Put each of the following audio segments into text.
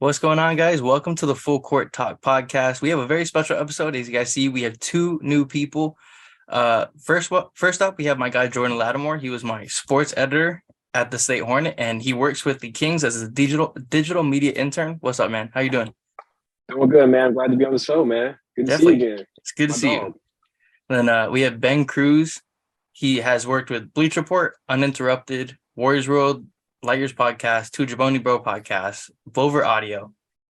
What's going on, guys? Welcome to the Full Court Talk podcast. We have a very special episode. As you guys see, we have two new people. First up, we have my guy Jordan Lattimore. He was my sports editor at the State Hornet, and he works with the Kings as a digital media intern. What's up, man? How you doing? Doing good, man. I'm glad to be on the show, man. Good to see you Definitely, again. it's good to My see you. dog. Then we have Ben Cruz. He has worked with Bleach Report, Uninterrupted, Warriors World, Light Years Podcast, Two Jaboni Bro Podcast, Vover Audio,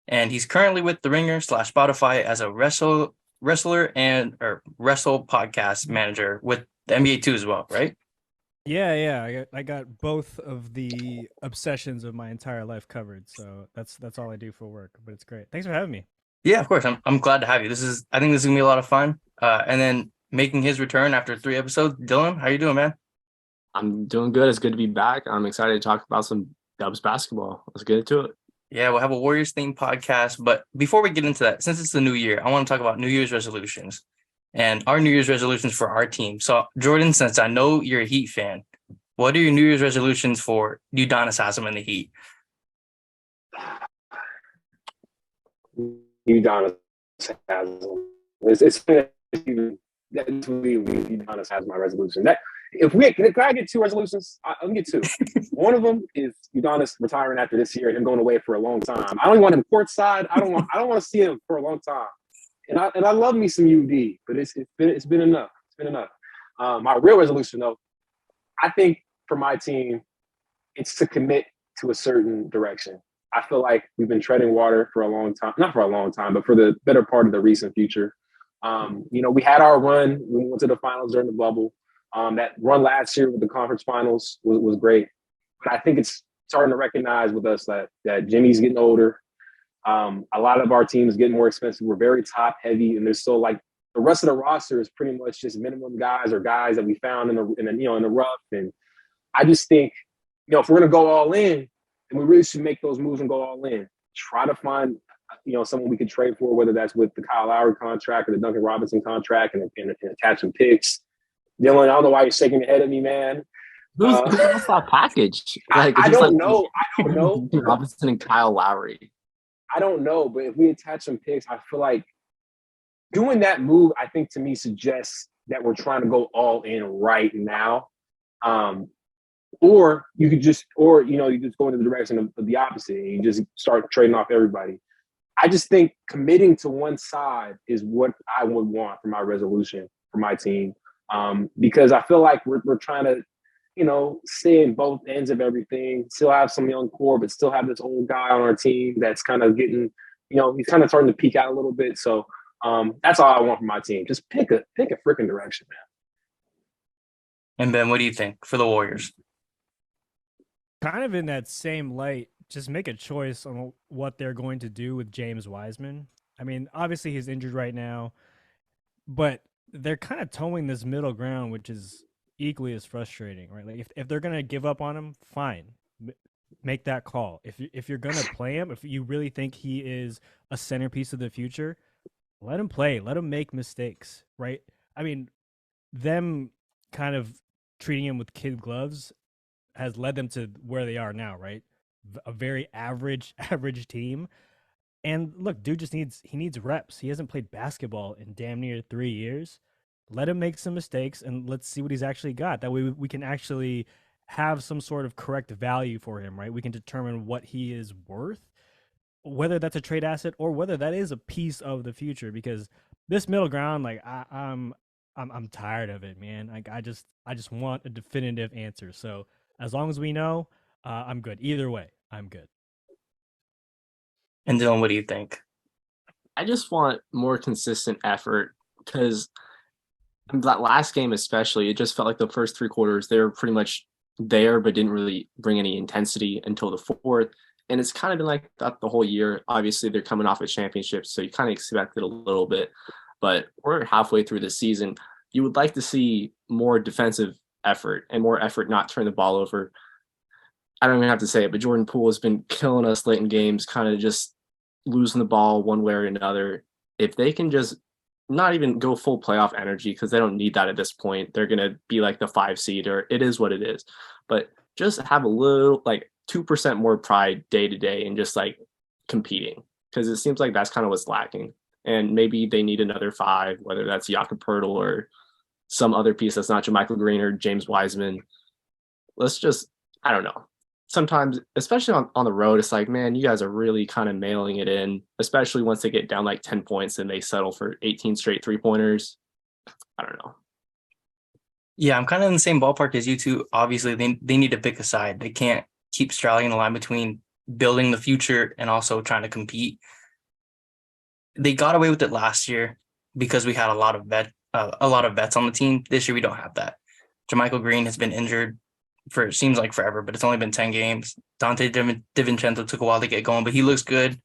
and he's currently with The Ringer / Spotify as a wrestler and or wrestle podcast manager with the NBA too as well, right? Yeah. I got both of the obsessions of my entire life covered. So that's all I do for work. But it's great. Thanks for having me. Yeah, of course. I'm glad to have you. I think this is gonna be a lot of fun. And then making his return after 3 episodes, Dylan, how you doing, man? I'm doing good. It's good to be back. I'm excited to talk about some Dubs basketball. Let's get into it. Yeah, we'll have a Warriors themed podcast. But before we get into that, since it's the new year, I want to talk about New Year's resolutions and our New Year's resolutions for our team. So, Jordan, since I know you're a Heat fan, what are your New Year's resolutions for Udonis Haslem and the Heat? Udonis has it's Udonis has my resolution. That if we can I get two resolutions? Let me get two. One of them is Udonis retiring after this year and him going away for a long time. I don't even want him courtside. I don't want to see him for a long time. And I love me some UD, but it's been enough. It's been enough. My real resolution though, I think for my team, it's to commit to a certain direction. I feel like we've been treading water for a long time, not for a long time, but for the better part of the recent future. We had our run. We went to the finals during the bubble. That run last year with the conference finals was great. But I think it's starting to recognize with us that Jimmy's getting older. A lot of our teams getting more expensive. We're very top heavy, and there's still like the rest of the roster is pretty much just minimum guys or guys that we found in the rough. And I just think, if we're gonna go all in, then we really should make those moves and go all in. Try to find, someone we could trade for, whether that's with the Kyle Lowry contract or the Duncan Robinson contract, and attach some picks. Dylan, I don't know why you're shaking your head at me, man. Who's that package? I don't know. I don't know. Robinson and Kyle Lowry. I don't know, but if we attach some picks, I feel like doing that move, I think to me suggests that we're trying to go all in right now. Or you could just go into the direction of the opposite and you just start trading off everybody. I just think committing to one side is what I would want for my resolution for my team. Because I feel like we're trying to, stay in both ends of everything, still have some young core, but still have this old guy on our team that's kind of getting, he's kind of starting to peak out a little bit. So that's all I want from my team. Just pick a freaking direction, man. And Ben, what do you think for the Warriors? Kind of in that same light, just make a choice on what they're going to do with James Wiseman. I mean, obviously he's injured right now, but they're kind of towing this middle ground, which is equally as frustrating, right? Like if they're gonna give up on him, fine, make that call. If you're gonna play him, if you really think he is a centerpiece of the future, let him play, let him make mistakes, right? I mean, them kind of treating him with kid gloves has led them to where they are now, right? A very average team. And look, dude just needs reps. He hasn't played basketball in damn near 3 years. Let him make some mistakes and let's see what he's actually got. That way we can actually have some sort of correct value for him, right? We can determine what he is worth, whether that's a trade asset or whether that is a piece of the future. Because this middle ground, like I'm tired of it, man. Like I just want a definitive answer. So as long as we know, I'm good. Either way, I'm good. And Dylan, what do you think? I just want more consistent effort because that last game especially, it just felt like the first three quarters, they were pretty much there, but didn't really bring any intensity until the fourth. And it's kind of been like that the whole year. Obviously, they're coming off a championship, so you kind of expect it a little bit. But we're halfway through the season. You would like to see more defensive effort and more effort not turn the ball over. I don't even have to say it, but Jordan Poole has been killing us late in games, kind of just losing the ball one way or another. If they can just not even go full playoff energy, because they don't need that at this point. They're going to be like the 5 seed, or it is what it is. But just have a little, like 2% more pride day to day and just like competing, because it seems like that's kind of what's lacking. And maybe they need another 5, whether that's Jakob Poeltl or some other piece that's not JaMychal Green or James Wiseman. Let's just, I don't know. Sometimes, especially on the road, it's like, man, you guys are really kind of mailing it in, especially once they get down like 10 points and they settle for 18 straight 3-pointers. I don't know. Yeah, I'm kind of in the same ballpark as you two. Obviously, they need to pick a side. They can't keep straddling the line between building the future and also trying to compete. They got away with it last year because we had a lot of vets on the team. This year we don't have that. JaMychal Green has been injured for it seems like forever, but it's only been 10 games. Dante DiVincenzo took a while to get going, but he looks good.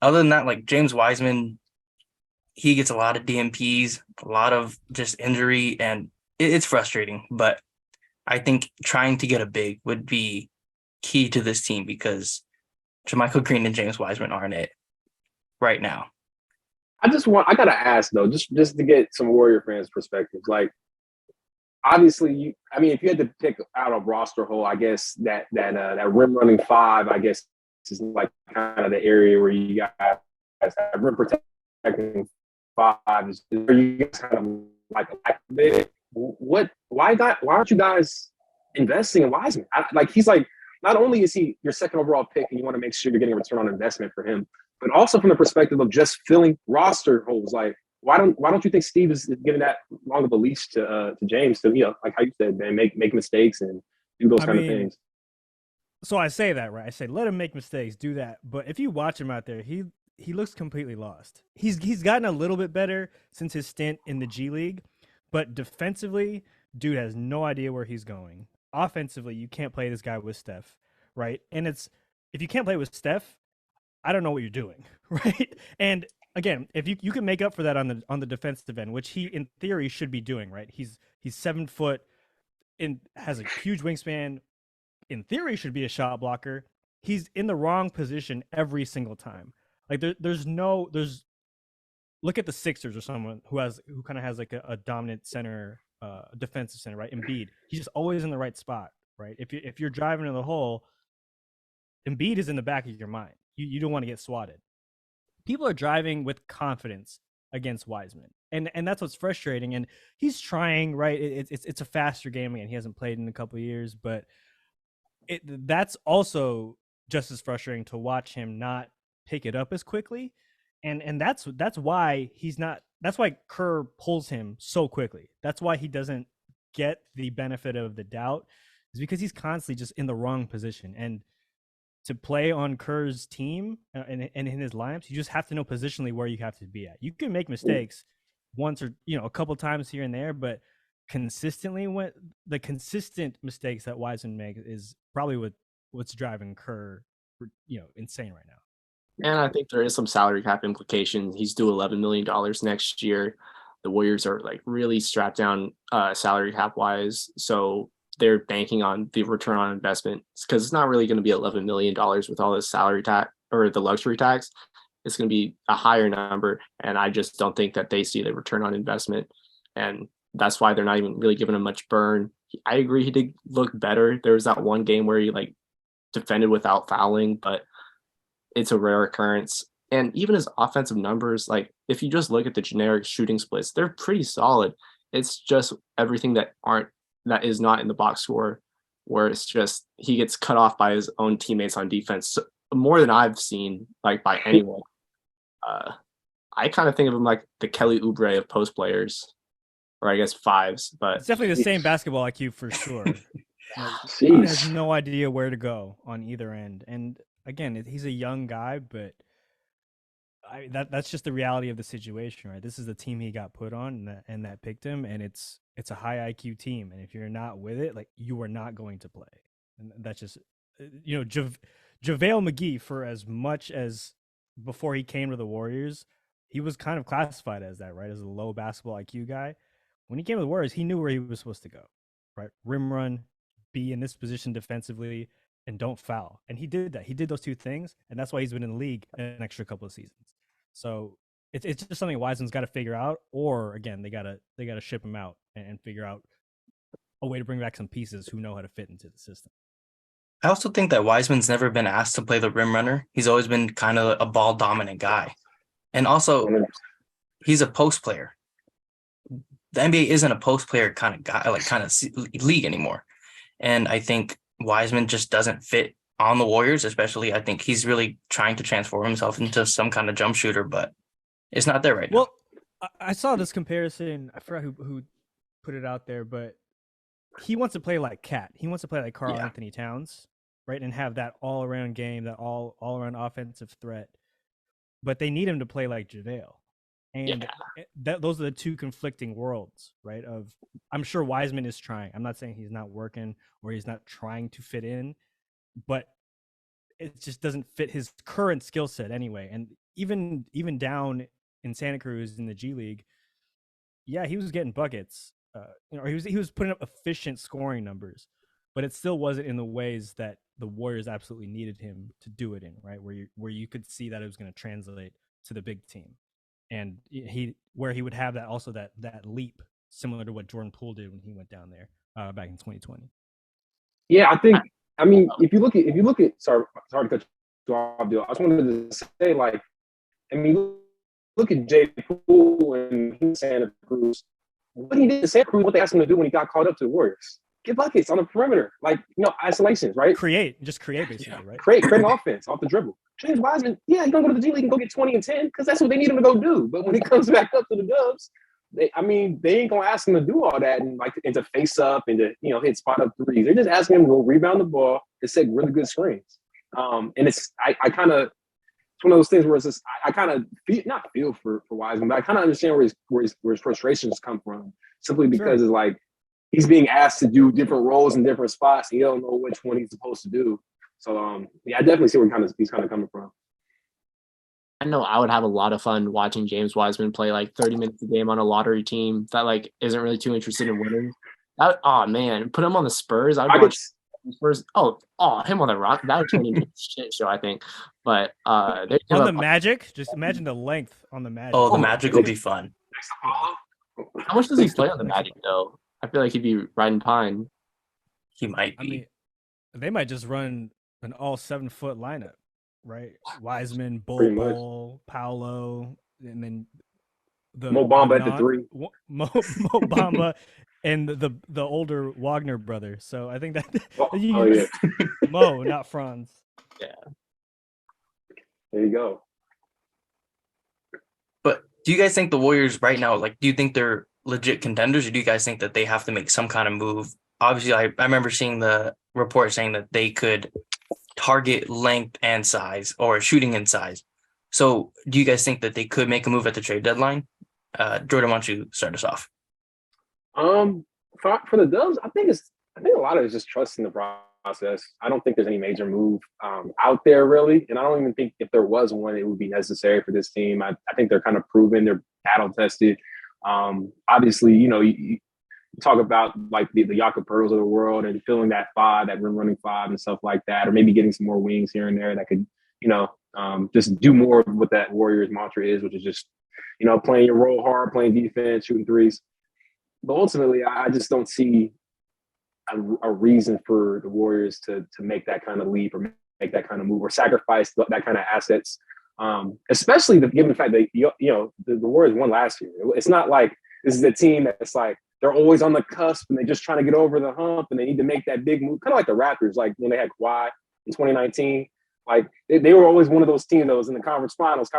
Other than that, like James Wiseman, he gets a lot of DMPs, a lot of just injury, and it's frustrating. But I think trying to get a big would be key to this team because JaMychal Green and James Wiseman aren't it right now. I gotta ask though, just to get some Warrior fans' perspectives. Like, obviously, if you had to pick out a roster hole, I guess that rim running 5, I guess, is like kind of the area where you guys have rim protecting 5. Is where you guys kind of like a bit. Why aren't you guys investing in Wiseman? He's like, not only is he your second overall pick and you want to make sure you're getting a return on investment for him, but also from the perspective of just filling roster holes. Like, why don't you think Steve is giving that long of a leash to James to, like how you said, man, make mistakes and do those kind of things? So I say that, right? I say let him make mistakes, do that. But if you watch him out there, he looks completely lost. He's gotten a little bit better since his stint in the G League, but defensively, dude has no idea where he's going. Offensively, you can't play this guy with Steph, right? And if you can't play with Steph, I don't know what you're doing, right? And again, if you can make up for that on the defensive end, which he in theory should be doing, right? He's 7 foot and has a huge wingspan. In theory, should be a shot blocker. He's in the wrong position every single time. Like there's look at the Sixers or someone who kind of has like a dominant center, defensive center, right? Embiid, he's just always in the right spot, right? If you're driving in the hole, Embiid is in the back of your mind. You don't want to get swatted. People are driving with confidence against Wiseman, and that's what's frustrating. And he's trying, right? It's a faster game again. He hasn't played in a couple of years, but that's also just as frustrating to watch him not pick it up as quickly. And that's why he's not. That's why Kerr pulls him so quickly. That's why he doesn't get the benefit of the doubt, is because he's constantly just in the wrong position. And to play on Kerr's team and in his lineups, you just have to know positionally where you have to be at. You can make mistakes once or a couple times here and there, but consistently, when the consistent mistakes that Wiseman makes is probably what's driving Kerr, insane right now. And I think there is some salary cap implications. He's due $11 million next year. The Warriors are like really strapped down salary cap wise, so they're banking on the return on investment because it's not really going to be $11 million with all this salary tax or the luxury tax. It's going to be a higher number. And I just don't think that they see the return on investment. And that's why they're not even really giving him much burn. I agree. He did look better. There was that one game where he like defended without fouling, but it's a rare occurrence. And even his offensive numbers, like if you just look at the generic shooting splits, they're pretty solid. It's just everything that is not in the box score, where it's just he gets cut off by his own teammates on defense more than I've seen, like by anyone. I kind of think of him like the Kelly Oubre of post players, or I guess fives. But it's definitely the same basketball IQ for sure. He has no idea where to go on either end. And again, he's a young guy, but that's just the reality of the situation, right? This is the team he got put on, and that picked him, and it's a high IQ team, and if you're not with it, like you are not going to play. And that's just JaVale McGee, for as much as before he came to the Warriors, he was kind of classified as that, right? As a low basketball IQ guy. When he came to the Warriors, he knew where he was supposed to go, right? Rim run, be in this position defensively, and don't foul. And he did that. He did those two things, and that's why he's been in the league an extra couple of seasons. So it's just something Wiseman's got to figure out, or again, they gotta ship him out and figure out a way to bring back some pieces who know how to fit into the system. I also think that Wiseman's never been asked to play the rim runner. He's always been kind of a ball dominant guy. And also, he's a post player. The NBA isn't a post player kind of guy, like kind of league anymore. And I think Wiseman just doesn't fit on the Warriors, especially. I think he's really trying to transform himself into some kind of jump shooter, but it's not there right now. Well, I saw this comparison. I forgot who put it out there, but he wants to play like Cat. He wants to play like Karl Anthony Towns, right? And have that all around game, that all around offensive threat. But they need him to play like JaVale. And those are the two conflicting worlds, right? I'm sure Wiseman is trying. I'm not saying he's not working or he's not trying to fit in, but it just doesn't fit his current skill set anyway. And even down in Santa Cruz in the G League, yeah, he was getting buckets. He was putting up efficient scoring numbers, but it still wasn't in the ways that the Warriors absolutely needed him to do it in, right? Where you could see that it was going to translate to the big team. And he would have that leap similar to what Jordan Poole did when he went down there back in 2020. Yeah, I mean, if you look at sorry to cut you off, Bill. I just wanted to say, like, I mean, look at J. Poole and Santa Cruz. What he did in Santa Cruz, what they asked him to do when he got called up to the Warriors. Get buckets on the perimeter, like, isolations, right? Create basically, right? Create an offense off the dribble. James Wiseman, he's gonna go to the G League and go get 20 and 10 because that's what they need him to go do. But when he comes back up to the Dubs, they ain't gonna ask him to do all that and to face up and to hit spot up threes. They're just asking him to go rebound the ball and set really good screens. And it's one of those things where it's just I kind of not feel for Wiseman, but I kind of understand where his frustrations come from, simply because it's like he's being asked to do different roles in different spots. And he don't know which one he's supposed to do. So I definitely see where he's kind of coming from. I know I would have a lot of fun watching James Wiseman play like 30 minutes a game on a lottery team that like isn't really too interested in winning. Oh man, put him on the Spurs. I'd watch Spurs. Oh, him on the Rock. That would turn into a shit show, I think. But on the Magic, just imagine the length on the Magic. Oh, the Magic would be fun. How much does he play on the Magic though? I feel like he'd be riding pine. He might be. I mean, they might just run an all 7-foot lineup, right? Wiseman, Bull, Paolo, and then Mo Bamba at the 3. Mo Bamba and the older Wagner brother. So I think that Mo, not Franz. Yeah. There you go. But do you guys think the Warriors right now, like, do you think they're legit contenders, or do you guys think that they have to make some kind of move? Obviously, I remember seeing the report saying that they could target length and size, or shooting and size. So do you guys think that they could make a move at the trade deadline? Jordan, why don't you start us off? For the Dubs, I think a lot of it is just trusting the process. I don't think there's any major move out there really, and I don't even think if there was one, it would be necessary for this team. I think they're kind of proven, they're battle tested. Obviously, you talk about like the Jakob Poeltls of the world and filling that 5, that rim running 5 and stuff like that, or maybe getting some more wings here and there that could, just do more of what that Warriors mantra is, which is just, playing your role hard, playing defense, shooting threes. But ultimately, I just don't see a reason for the Warriors to make that kind of leap or make that kind of move or sacrifice that kind of assets. Especially given the fact that the Warriors won last year. It's not like this is a team that's like they're always on the cusp and they're just trying to get over the hump and they need to make that big move. Kind of like the Raptors, like when they had Kawhi in 2019. Like they were always one of those teams that was in the conference finals,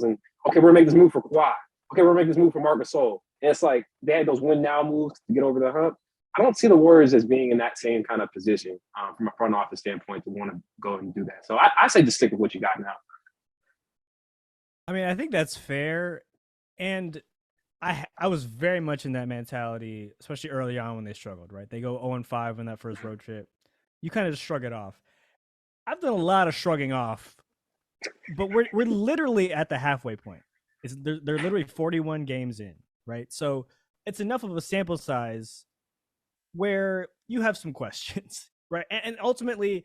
and okay, we're gonna make this move for Kawhi. Okay, we're gonna make this move for Marc Gasol. And it's like they had those win now moves to get over the hump. I don't see the Warriors as being in that same kind of position from a front office standpoint to want to go and do that. So I say just stick with what you got now. I mean, I think that's fair. And I was very much in that mentality, especially early on when they struggled, right? They go 0-5 in that first road trip. You kind of just shrug it off. I've done a lot of shrugging off, but we're literally at the halfway point. They're literally 41 games in, right? So it's enough of a sample size where you have some questions, right? And ultimately,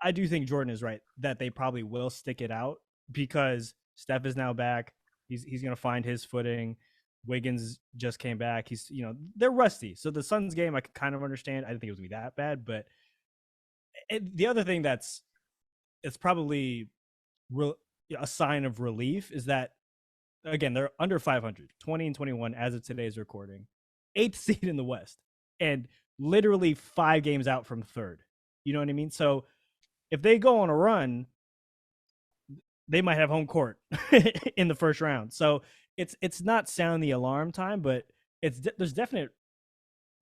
I do think Jordan is right that they probably will stick it out because Steph is now back. He's going to find his footing. Wiggins just came back. They're rusty. So the Suns game, I could kind of understand. I didn't think it was going to be that bad, but the other thing it's probably a sign of relief is that, again, they're under 500, 20-21 as of today's recording, 8th seed in the West, and literally 5 games out from 3rd. You know what I mean? So if they go on a run, they might have home court in the first round. So it's not sounding the alarm time, but there's definite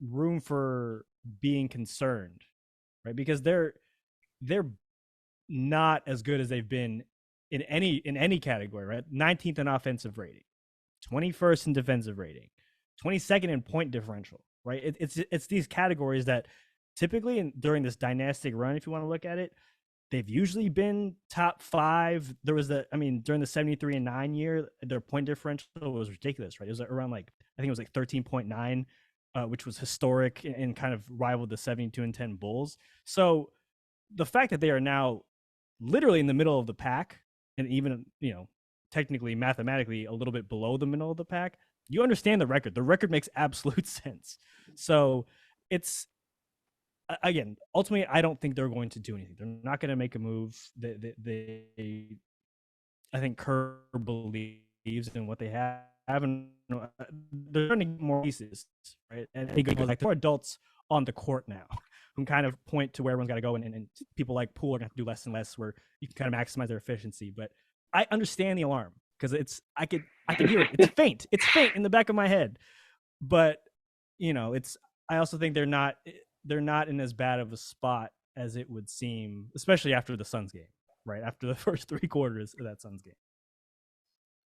room for being concerned, right? Because they're not as good as they've been in any category, right? 19th in offensive rating, 21st in defensive rating, 22nd in point differential, right? It's these categories that typically during this dynastic run, if you want to look at it, they've usually been top 5. There was during the 73-9 year, their point differential was ridiculous, right? It was around I think it was 13.9, which was historic and kind of rivaled the 72-10 Bulls. So the fact that they are now literally in the middle of the pack, and even, technically, mathematically, a little bit below the middle of the pack, you understand the record. The record makes absolute sense. So it's, again, ultimately, I don't think they're going to do anything. They're not going to make a move. I think Kerr believes in what they have, and they're trying to get more pieces, right? And they go more adults on the court now, who kind of point to where everyone's got to go, and people like Poole are going to have to do less and less, where you can kind of maximize their efficiency. But I understand the alarm because I can hear it. It's faint. It's faint in the back of my head. But I also think they're not in as bad of a spot as it would seem, especially after the Suns game, right? After the first 3 quarters of that Suns game.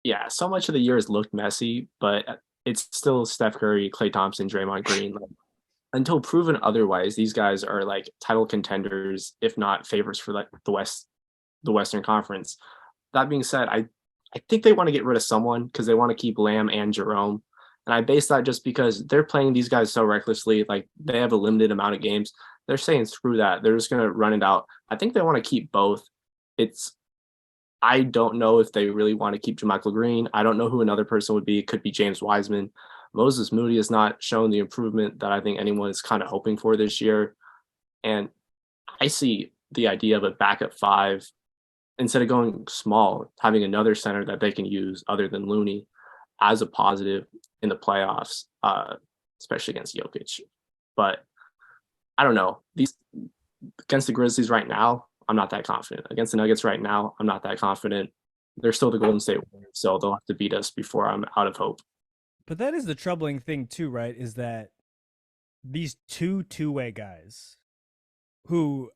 Yeah, so much of the year has looked messy, but it's still Steph Curry, Klay Thompson, Draymond Green. Until proven otherwise, these guys are title contenders, if not favorites for the Western Conference. That being said, I think they want to get rid of someone because they want to keep Lamb and Jerome. And I base that just because they're playing these guys so recklessly. They have a limited amount of games. They're saying screw that. They're just going to run it out. I think they want to keep both. I don't know if they really want to keep JaMychal Green. I don't know who another person would be. It could be James Wiseman. Moses Moody has not shown the improvement that I think anyone is kind of hoping for this year. And I see the idea of a backup 5, instead of going small, having another center that they can use other than Looney as a positive in the playoffs, especially against Jokic. But I don't know. Against the Grizzlies right now, I'm not that confident. Against the Nuggets right now, I'm not that confident. They're still the Golden State Warriors, so they'll have to beat us before I'm out of hope. But that is the troubling thing too, right? Is that these two-way guys who,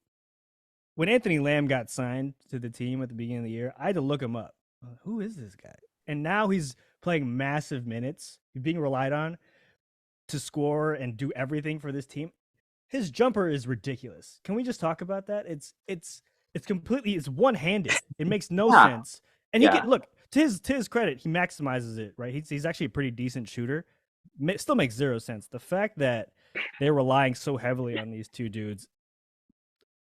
when Anthony Lamb got signed to the team at the beginning of the year, I had to look him up. Who is this guy? And now he's playing massive minutes. He's being relied on to score and do everything for this team. His jumper is ridiculous. Can we just talk about that? It's one-handed. It makes no sense. And he can look, to his credit, he maximizes it, right? He's actually a pretty decent shooter. Still makes zero sense. The fact that they're relying so heavily on these two dudes,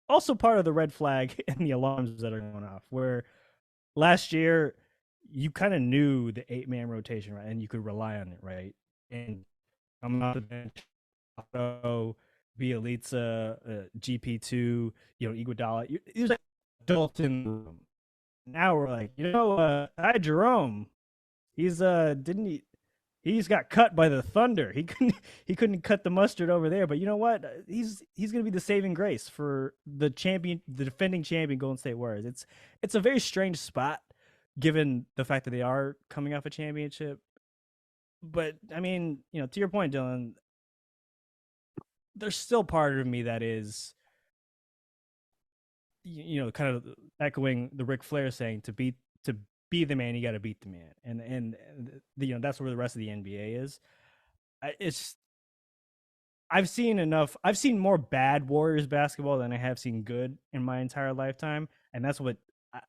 also part of the red flag and the alarms that are going off, where last year you kind of knew the 8-man rotation, right? And you could rely on it, right? And I'm off the bench, Otto, Bielitsa, GP2, Iguodala. There's adult in the room. Now we're hi Jerome. He's he's got cut by the Thunder. He couldn't cut the mustard over there. But you know what? He's gonna be the saving grace for the defending champion Golden State Warriors. It's a very strange spot given the fact that they are coming off a championship. But to your point, Dylan, there's still part of me that is, kind of echoing the Ric Flair saying, to be the man, you got to beat the man, and that's where the rest of the NBA is. I've seen more bad Warriors basketball than I have seen good in my entire lifetime, and that's what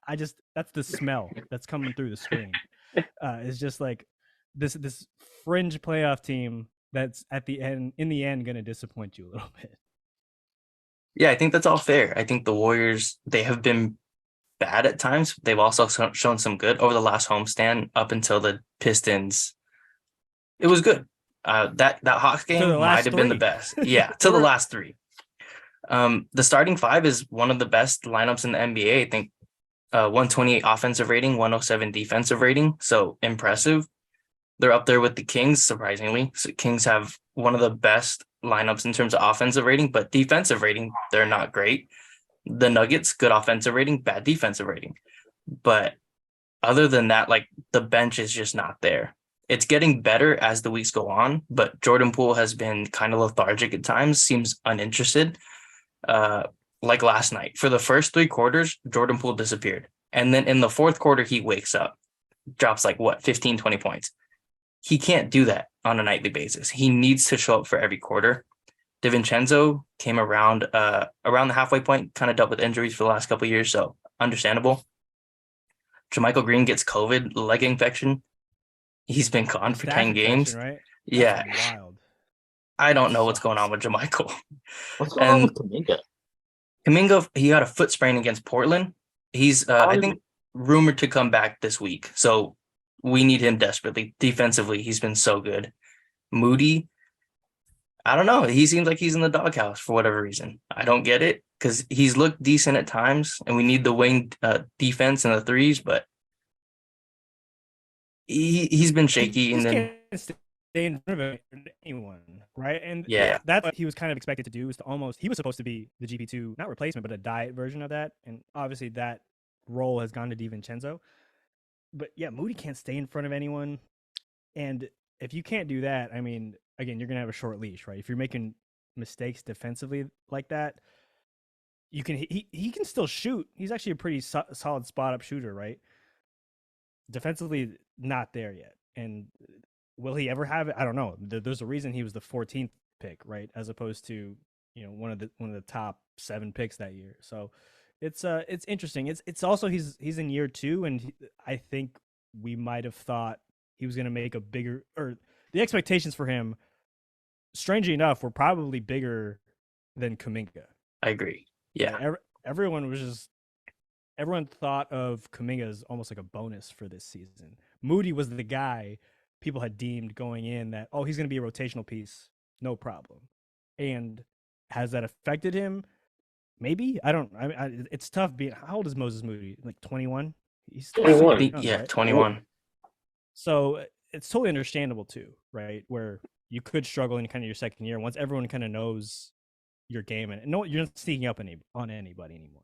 that's the smell that's coming through the screen. It's just this fringe playoff team that's in the end going to disappoint you a little bit. Yeah, I think that's all fair. I think the Warriors, they have been bad at times. They've also shown some good over the last homestand up until the Pistons. It was good. That Hawks game might have been the best. Yeah, till the last 3. The starting five is one of the best lineups in the NBA. I think 128 offensive rating, 107 defensive rating. So impressive. They're up there with the Kings, surprisingly. So Kings have one of the best lineups in terms of offensive rating, but defensive rating, they're not great. The Nuggets, good offensive rating, bad defensive rating. But other than that, like the bench is just not there. It's getting better as the weeks go on, but Jordan Poole has been kind of lethargic at times, seems uninterested. Uh, like last night, for the first 3 quarters, Jordan Poole disappeared. And then in the fourth quarter, he wakes up, drops like 15, 20 points. He can't do that on a nightly basis. He needs to show up for every quarter. DiVincenzo came around the halfway point, kind of dealt with injuries for the last couple of years, so understandable. JaMychal Green gets COVID leg infection. He's been gone for 10 games. Right? Yeah. That's wild. I don't know what's going on with JaMychal. What's going on with Kuminga? Kuminga, he got a foot sprain against Portland. He's, I think, rumored to come back this week. So we need him desperately. Defensively, he's been so good. Moody, I don't know. He seems like he's in the doghouse for whatever reason. I don't get it because he's looked decent at times, and we need the wing defense and the threes, but he's been shaky. And then can't stay in front of anyone, right? And yeah, that's what he was kind of expected to do. Is to he was supposed to be the GP2, not replacement, but a diet version of that. And obviously that role has gone to DiVincenzo. But yeah, Moody can't stay in front of anyone. And if you can't do that, I mean, again, you're going to have a short leash, right? If you're making mistakes defensively like that, you can he can still shoot. He's actually a pretty solid spot up shooter, right? Defensively, not there yet. And will he ever have it? I don't know. There's a reason he was the 14th pick, right? As opposed to, one of the top 7 picks that year. So it's interesting. It's also he's in year 2, and I think we might have thought he was going to make a bigger, or the expectations for him, strangely enough, were probably bigger than Kuminga. I agree. Yeah. Everyone thought of Kuminga as almost like a bonus for this season. Moody was the guy people had deemed going in that, he's going to be a rotational piece, no problem. And has that affected him? Maybe. I don't. It's tough being. How old is Moses Moody? Like 21. He's 21. Yeah, right? 21. So it's totally understandable too, right? Where you could struggle in kind of your second year once everyone kind of knows your game, and no, you're not sneaking up on anybody anymore.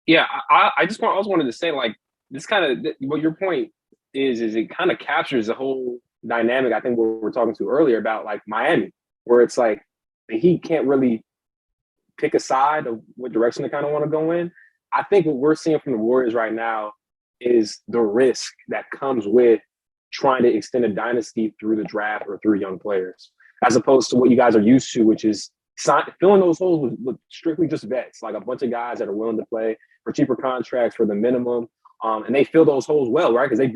Yeah, I also wanted to say, like, this kind of what your point is it kind of captures the whole dynamic. I think what we were talking to earlier about, like, Miami, where it's like the Heat can't really pick a side of what direction they kind of want to go in. I think what we're seeing from the Warriors right now is the risk that comes with trying to extend a dynasty through the draft or through young players, as opposed to what you guys are used to, which is filling those holes with strictly just vets, like a bunch of guys that are willing to play for cheaper contracts for the minimum, and they fill those holes well, right? Because they've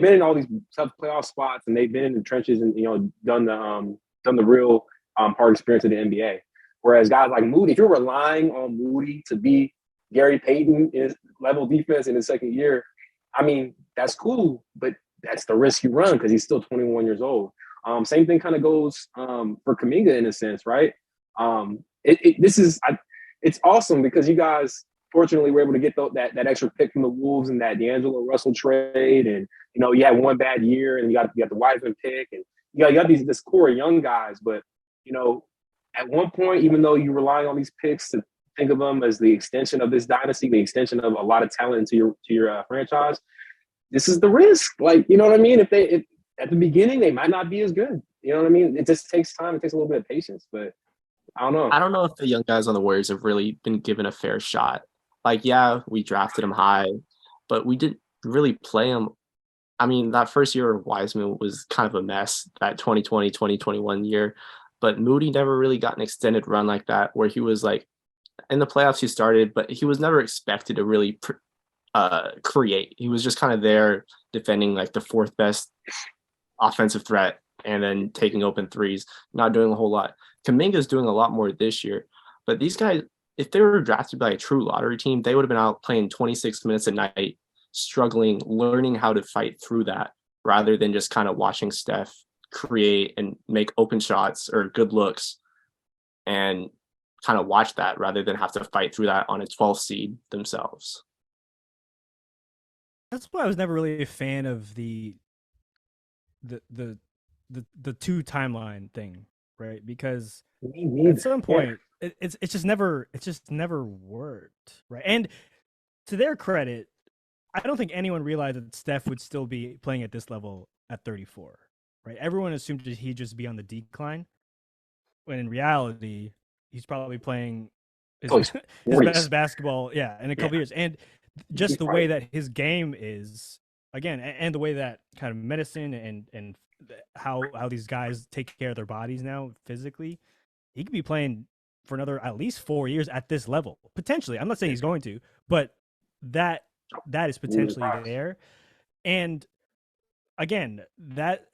been in all these tough playoff spots, and they've been in the trenches and done the real hard experience of the NBA. Whereas guys like Moody, if you're relying on Moody to be Gary Payton in his level defense in his second year, I mean, that's cool, but that's the risk you run because he's still 21 years old. Same thing kind of goes for Kuminga in a sense, right? It's awesome because you guys fortunately were able to get that extra pick from the Wolves and that D'Angelo Russell trade, and you had one bad year, and you got the Wiseman pick, and you got this core of young guys, but at one point, even though you're relying on these picks to think of them as the extension of this dynasty, the extension of a lot of talent into your franchise, this is the risk. Like, you know what I mean? If at the beginning they might not be as good, you know what I mean? It just takes time. It takes a little bit of patience, but I don't know. I don't know if the young guys on the Warriors have really been given a fair shot. Like, yeah, we drafted them high, but we didn't really play them. I mean, that first year of Wiseman was kind of a mess, that 2020, 2021 year. But Moody never really got an extended run like that, where he was like, in the playoffs he started, but he was never expected to really create. He was just kind of there defending like the 4th best offensive threat and then taking open threes, not doing a whole lot. Kuminga's doing a lot more this year, but these guys, if they were drafted by a true lottery team, they would have been out playing 26 minutes a night, struggling, learning how to fight through that, rather than just kind of watching Steph create and make open shots or good looks and kind of watch that rather than have to fight through that on a 12th seed themselves. That's why I was never really a fan of the two timeline thing, right? Because at some point it's just never worked, right? And to their credit, I don't think anyone realized that Steph would still be playing at this level at 34, right? Everyone assumed that he'd just be on the decline, when in reality, he's probably playing his best basketball, in a couple years. And just the way that his game is, again, and the way that kind of medicine and how these guys take care of their bodies now physically, he could be playing for another at least 4 years at this level, potentially. I'm not saying he's going to, but that is potentially there. And again, that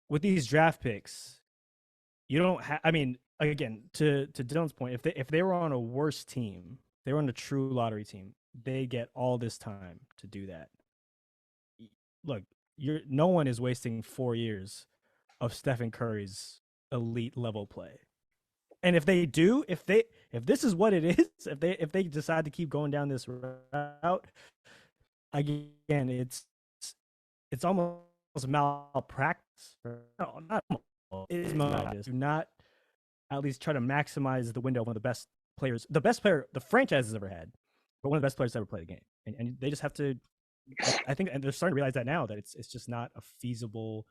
with these draft picks, you don't have, I mean, again, to Dylan's point, if they were on a worse team, they were on a true lottery team, they get all this time to do that. Look, no one is wasting 4 years of Stephen Curry's elite level play. And if they do, if this is what it is, if they decide to keep going down this route, again, it's almost malpractice. No, not it is malpractice. Do not at least try to maximize the window of one of the best players, the best player the franchise has ever had, but one of the best players to ever play the game. And they just have to. I think, and they're starting to realize that now, that it's just not a feasible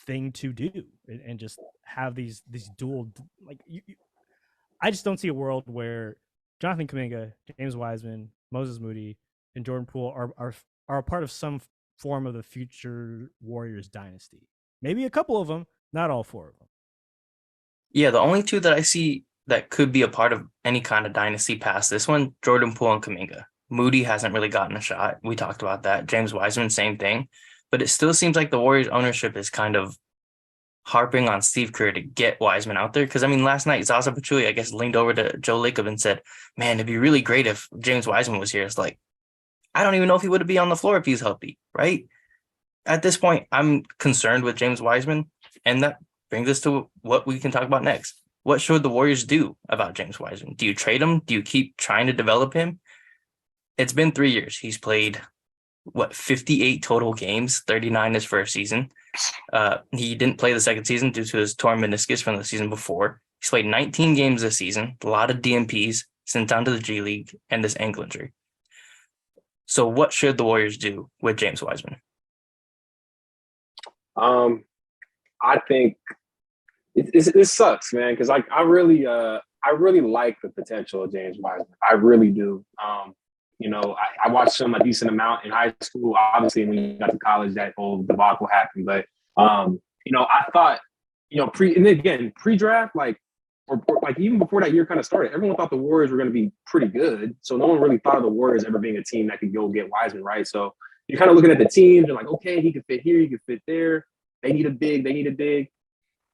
thing to do, and just have these dual, like I just don't see a world where Jonathan Kuminga, James Wiseman, Moses Moody, and Jordan Poole are a part of some form of the future Warriors dynasty. Maybe a couple of them, not all four of them. Yeah, the only two that I see that could be a part of any kind of dynasty past this one, Jordan Poole and Kuminga. Moody hasn't really gotten a shot. We talked about that. James Wiseman, same thing. But it still seems like the Warriors ownership is kind of harping on Steve Kerr to get Wiseman out there. Because, I mean, last night, Zaza Pachulia, I guess, leaned over to Joe Lacob and said, man, it'd be really great if James Wiseman was here. It's like, I don't even know if he would be on the floor if he's healthy, right? At this point, I'm concerned with James Wiseman. And that brings us to what we can talk about next. What should the Warriors do about James Wiseman? Do you trade him? Do you keep trying to develop him? It's been 3 years. He's played, 58 total games, 39 his first season. He didn't play the second season due to his torn meniscus from the season before. He's played 19 games this season, a lot of DNPs, sent down to the G League, and this ankle injury. So what should the Warriors do with James Wiseman? I think it sucks, man, because I really like the potential of James Wiseman. I really do. I watched him a decent amount in high school. Obviously, when you got to college, that whole debacle happened. But I thought, pre-draft, or even before that year kind of started, everyone thought the Warriors were going to be pretty good. So no one really thought of the Warriors ever being a team that could go get Wiseman, right? So you're kind of looking at the teams and like, okay, he could fit here, he could fit there. They need a big.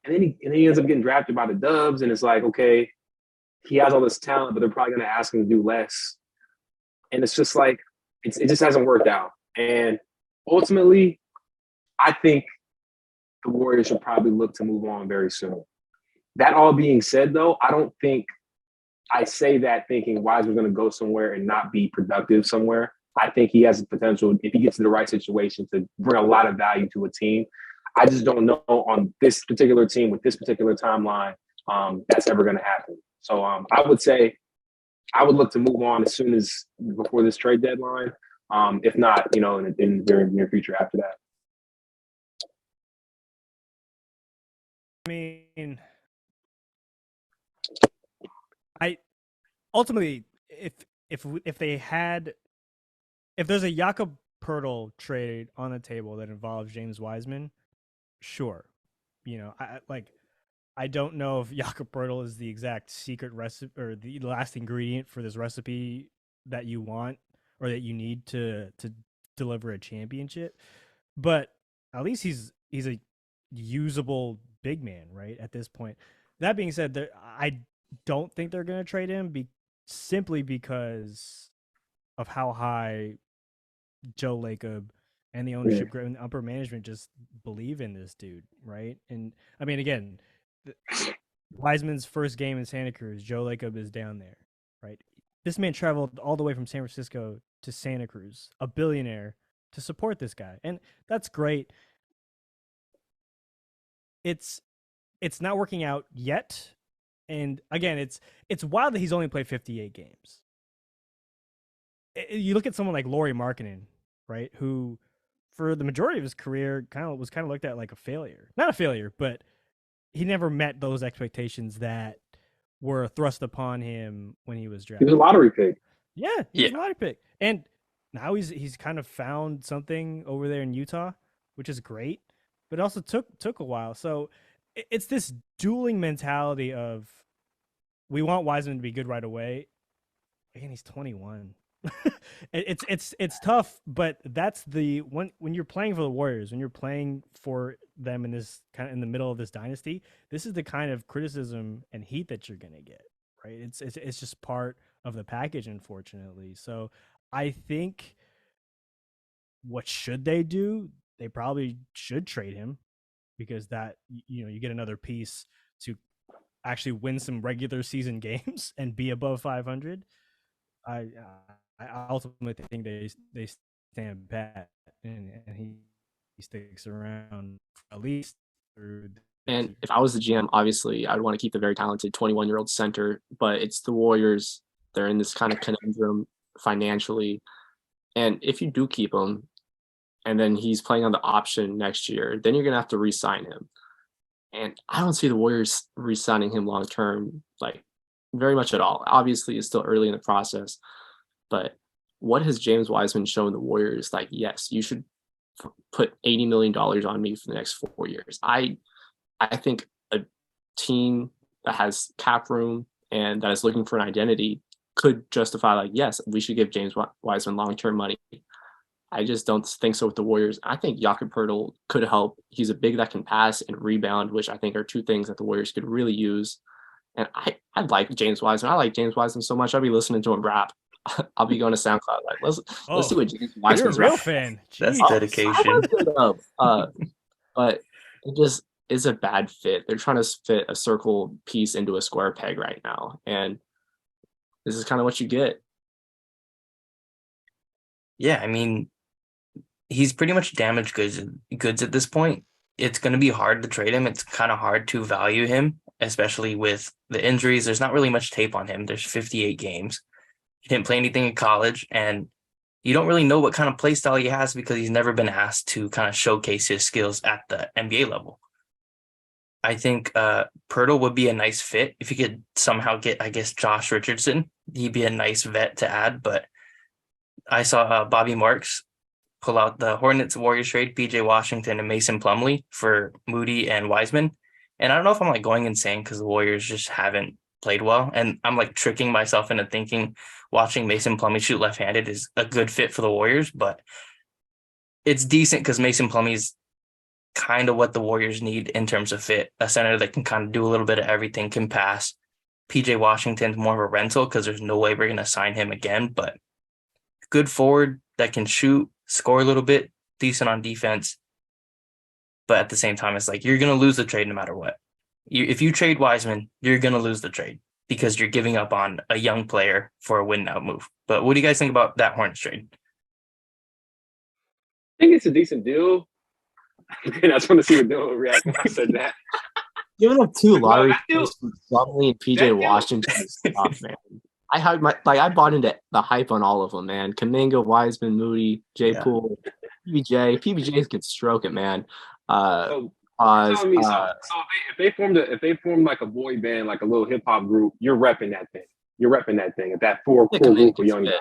And then he ends up getting drafted by the Dubs, and it's like, okay, he has all this talent, but they're probably going to ask him to do less. And it's just like, it just hasn't worked out. And ultimately, I think the Warriors should probably look to move on very soon. That all being said, though, I don't think I say that thinking Wiseman's going to go somewhere and not be productive somewhere. I think he has the potential, if he gets in the right situation, to bring a lot of value to a team. I just don't know on this particular team with this particular timeline that's ever going to happen. So I would say I would look to move on as soon as before this trade deadline. If not, in the very near future after that. I mean, ultimately, if there's a Jakob Poeltl trade on the table that involves James Wiseman, sure. I don't know if Jakob Poeltl is the exact secret recipe or the last ingredient for this recipe that you want or that you need to deliver a championship, but at least he's a usable big man, right? At this point. That being said, I don't think they're going to trade him simply because of how high Joe Lacob and the ownership and upper management just believe in this dude, right? And I mean, again, Wiseman's first game in Santa Cruz, Joe Lacob is down there, right? This man traveled all the way from San Francisco to Santa Cruz, a billionaire, to support this guy. And that's great. It's not working out yet. And again, it's wild that he's only played 58 games. You look at someone like Lauri Markkanen, right, who for the majority of his career was looked at like a failure. Not a failure, but he never met those expectations that were thrust upon him when he was He drafted. was a lottery pick. Yeah, he's a lottery pick. And now he's kind of found something over there in Utah, which is great, but it also took a while. So it's this dueling mentality of we want Wiseman to be good right away. Again, he's 21. it's tough, but that's when you're playing for the Warriors, when you're playing for them in this kind of in the middle of this dynasty, this is the kind of criticism and heat that you're gonna get, right? It's just part of the package, unfortunately. So I think what should they do? They probably should trade him because that you get another piece to actually win some regular season games and be above 500. I ultimately think they stand pat and he sticks around for at least through. And if I was the GM, obviously I'd want to keep the very talented 21-year-old center, but it's the Warriors. They're in this kind of conundrum financially. And if you do keep him and then he's playing on the option next year, then you're going to have to re-sign him. And I don't see the Warriors re-signing him long-term, like very much at all. Obviously, it's still early in the process, but what has James Wiseman shown the Warriors? Like, yes, you should put $80 million on me for the next 4 years. I think a team that has cap room and that is looking for an identity could justify, like, yes, we should give James Wiseman long-term money. I just don't think so with the Warriors. I think Jakob Poeltl could help. He's a big that can pass and rebound, which I think are two things that the Warriors could really use. And I like James Wiseman. I like James Wiseman so much. I'll be listening to him rap. I'll be going to SoundCloud. Like, let's do a James Wiseman. You're a real fan. That's Jeez. dedication. But it just is a bad fit. They're trying to fit a circle piece into a square peg right now. And this is kind of what you get. Yeah, I mean, he's pretty much damaged goods at this point. It's going to be hard to trade him. It's kind of hard to value him, especially with the injuries. There's not really much tape on him. There's 58 games. He didn't play anything in college, and you don't really know what kind of play style he has because he's never been asked to kind of showcase his skills at the NBA level. I think Poeltl would be a nice fit if you could somehow get, I guess, Josh Richardson. He'd be a nice vet to add, but I saw Bobby Marks pull out the Hornets Warriors trade, PJ Washington and Mason Plumlee for Moody and Wiseman. And I don't know if I'm like going insane because the Warriors just haven't played well. And I'm like tricking myself into thinking watching Mason Plumlee shoot left-handed is a good fit for the Warriors, but it's decent because Mason Plumlee's kind of what the Warriors need in terms of fit. A center that can kind of do a little bit of everything, can pass. PJ Washington's more of a rental because there's no way we're going to sign him again, but good forward that can shoot, score a little bit, decent on defense. But at the same time, it's like you're going to lose the trade no matter what. If you trade Wiseman, you're going to lose the trade because you're giving up on a young player for a win-now move. But what do you guys think about that Hornets trade? I think it's a decent deal. And I just want to see what Dylan would react when I said that. Giving up two lottery deal- picks for Plumlee and PJ deal- Washington is tough, man. I bought into the hype on all of them, man. Kuminga, Wiseman, Moody, J. Yeah. Poole, PBJs could stroke it, man. So if they formed like a boy band, like a little hip hop group, you're repping that thing. You're repping that thing. At that core group of young guys.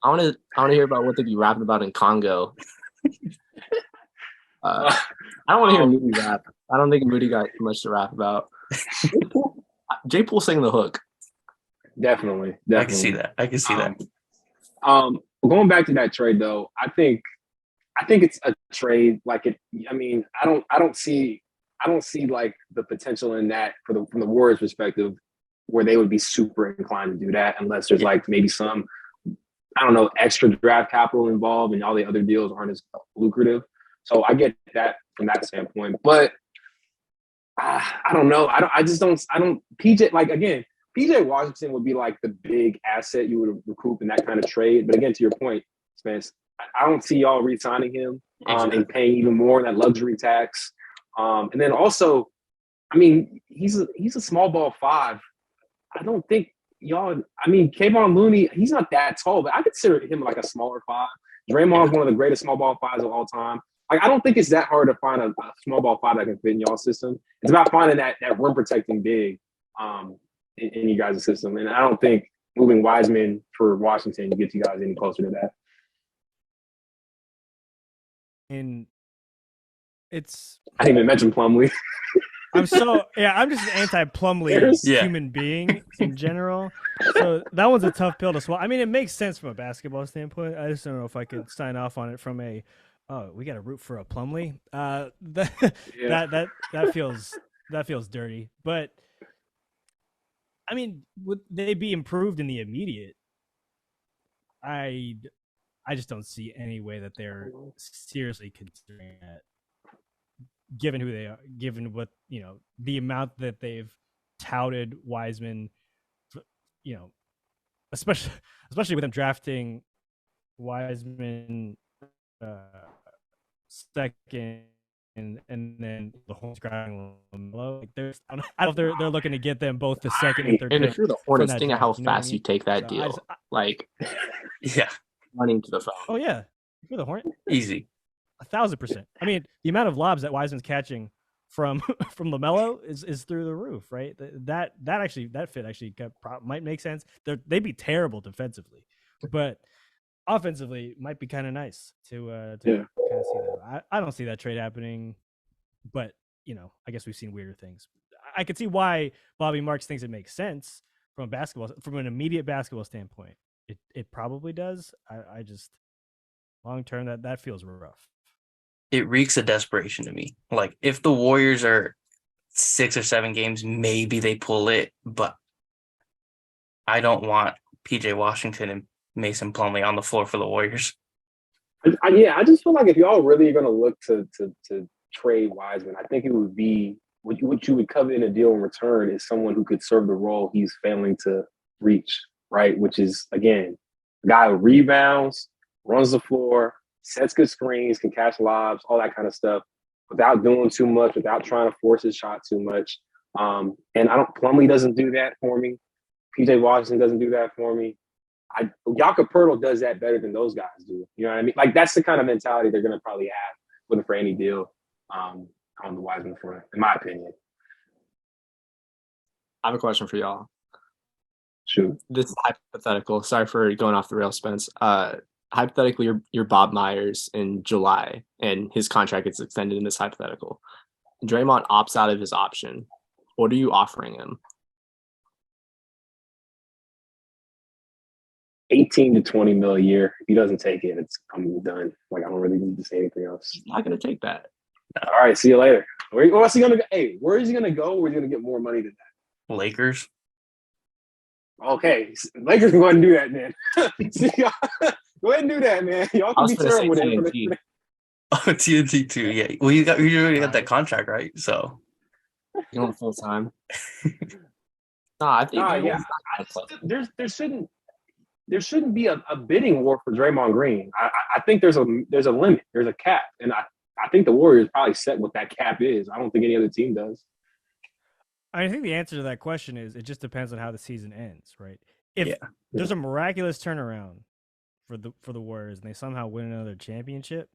I want to hear about what they be rapping about in Congo. I don't want to hear Moody rap. I don't think Moody got much to rap about. J. Poole sang the hook. Definitely. I can see that. Going back to that trade though, I think it's a trade like it. I mean, I don't see like the potential in that from the Warriors' perspective, where they would be super inclined to do that unless there's like maybe some, I don't know, extra draft capital involved and all the other deals aren't as lucrative. So I get that from that standpoint, but I don't know. I just don't. I don't. PJ, like, again, PJ Washington would be like the big asset you would recoup in that kind of trade. But again, to your point, Spence, I don't see y'all re-signing him and paying even more that luxury tax. And then also, I mean, he's a small ball five. I don't think y'all. I mean, Kayvon Looney, he's not that tall, but I consider him like a smaller five. Draymond's one of the greatest small ball fives of all time. Like, I don't think it's that hard to find a small ball five that can fit in y'all system. It's about finding that rim protecting big in you guys' system. And I don't think moving Wiseman for Washington gets you guys any closer to that. And it's I didn't even mention Plumlee. I'm just an anti-Plumlee human being in general. So that one's a tough pill to swallow. I mean, it makes sense from a basketball standpoint. I just don't know if I could sign off on it from a, oh, we got to root for a Plumlee. That feels dirty. But I mean, would they be improved in the immediate? I just don't see any way that they're seriously considering that. Given who they are, given what, the amount that they've touted Wiseman, especially with them drafting Wiseman second, and then the Hornets grabbing LaMelo. Like, I don't know if they're looking to get them both the second and third. And pick if you're the Hornets, think of how draft, you know what I fast mean? you take that So deal. Yeah, Running to the phone. Oh yeah, if you're the Hornets, easy. 1,000%. I mean, the amount of lobs that Wiseman's catching from LaMelo is through the roof, right? That fit actually might make sense. They'd be terrible defensively, but offensively might be kind of nice to kind of see that. I don't see that trade happening, but I guess we've seen weirder things. I could see why Bobby Marks thinks it makes sense from an immediate basketball standpoint. It probably does. I just long term that feels rough. It reeks of desperation to me. Like, if the Warriors are 6 or 7 games, maybe they pull it, but I don't want PJ Washington and Mason Plumlee on the floor for the Warriors. I just feel like if y'all really are going to look to trade Wiseman, I think it would be what you would cover in a deal in return is someone who could serve the role he's failing to reach, right? Which is, again, a guy who rebounds, runs the floor, sets good screens, can catch lobs, all that kind of stuff, without doing too much, without trying to force his shot too much. And Plumlee doesn't do that for me. PJ Washington doesn't do that for me. Jakob Poeltl does that better than those guys do. You know what I mean? Like, that's the kind of mentality they're going to probably have looking for any deal on the Wiseman front, in my opinion. I have a question for y'all. Shoot. This is hypothetical. Sorry for going off the rails, Spence. Hypothetically, you're Bob Myers in July, and his contract gets extended in this hypothetical. Draymond opts out of his option. What are you offering him? 18 to 20 mil a year. If he doesn't take it, I'm done. Like, I don't really need to say anything else. He's not going to take that. All right, see you later. Where's he gonna go? Hey, where is he gonna go? Where is he gonna get more money than that? Lakers. Okay, Lakers can go ahead and do that, man. Go ahead and do that, man. Y'all can be terrible with it. Oh, TNT too. Yeah. Well, you already got that contract, right? So you want full time? I think there shouldn't be a bidding war for Draymond Green. I think there's a limit. There's a cap, and I think the Warriors probably set what that cap is. I don't think any other team does. I think the answer to that question is it just depends on how the season ends, right? If there's a miraculous turnaround for the Warriors and they somehow win another championship,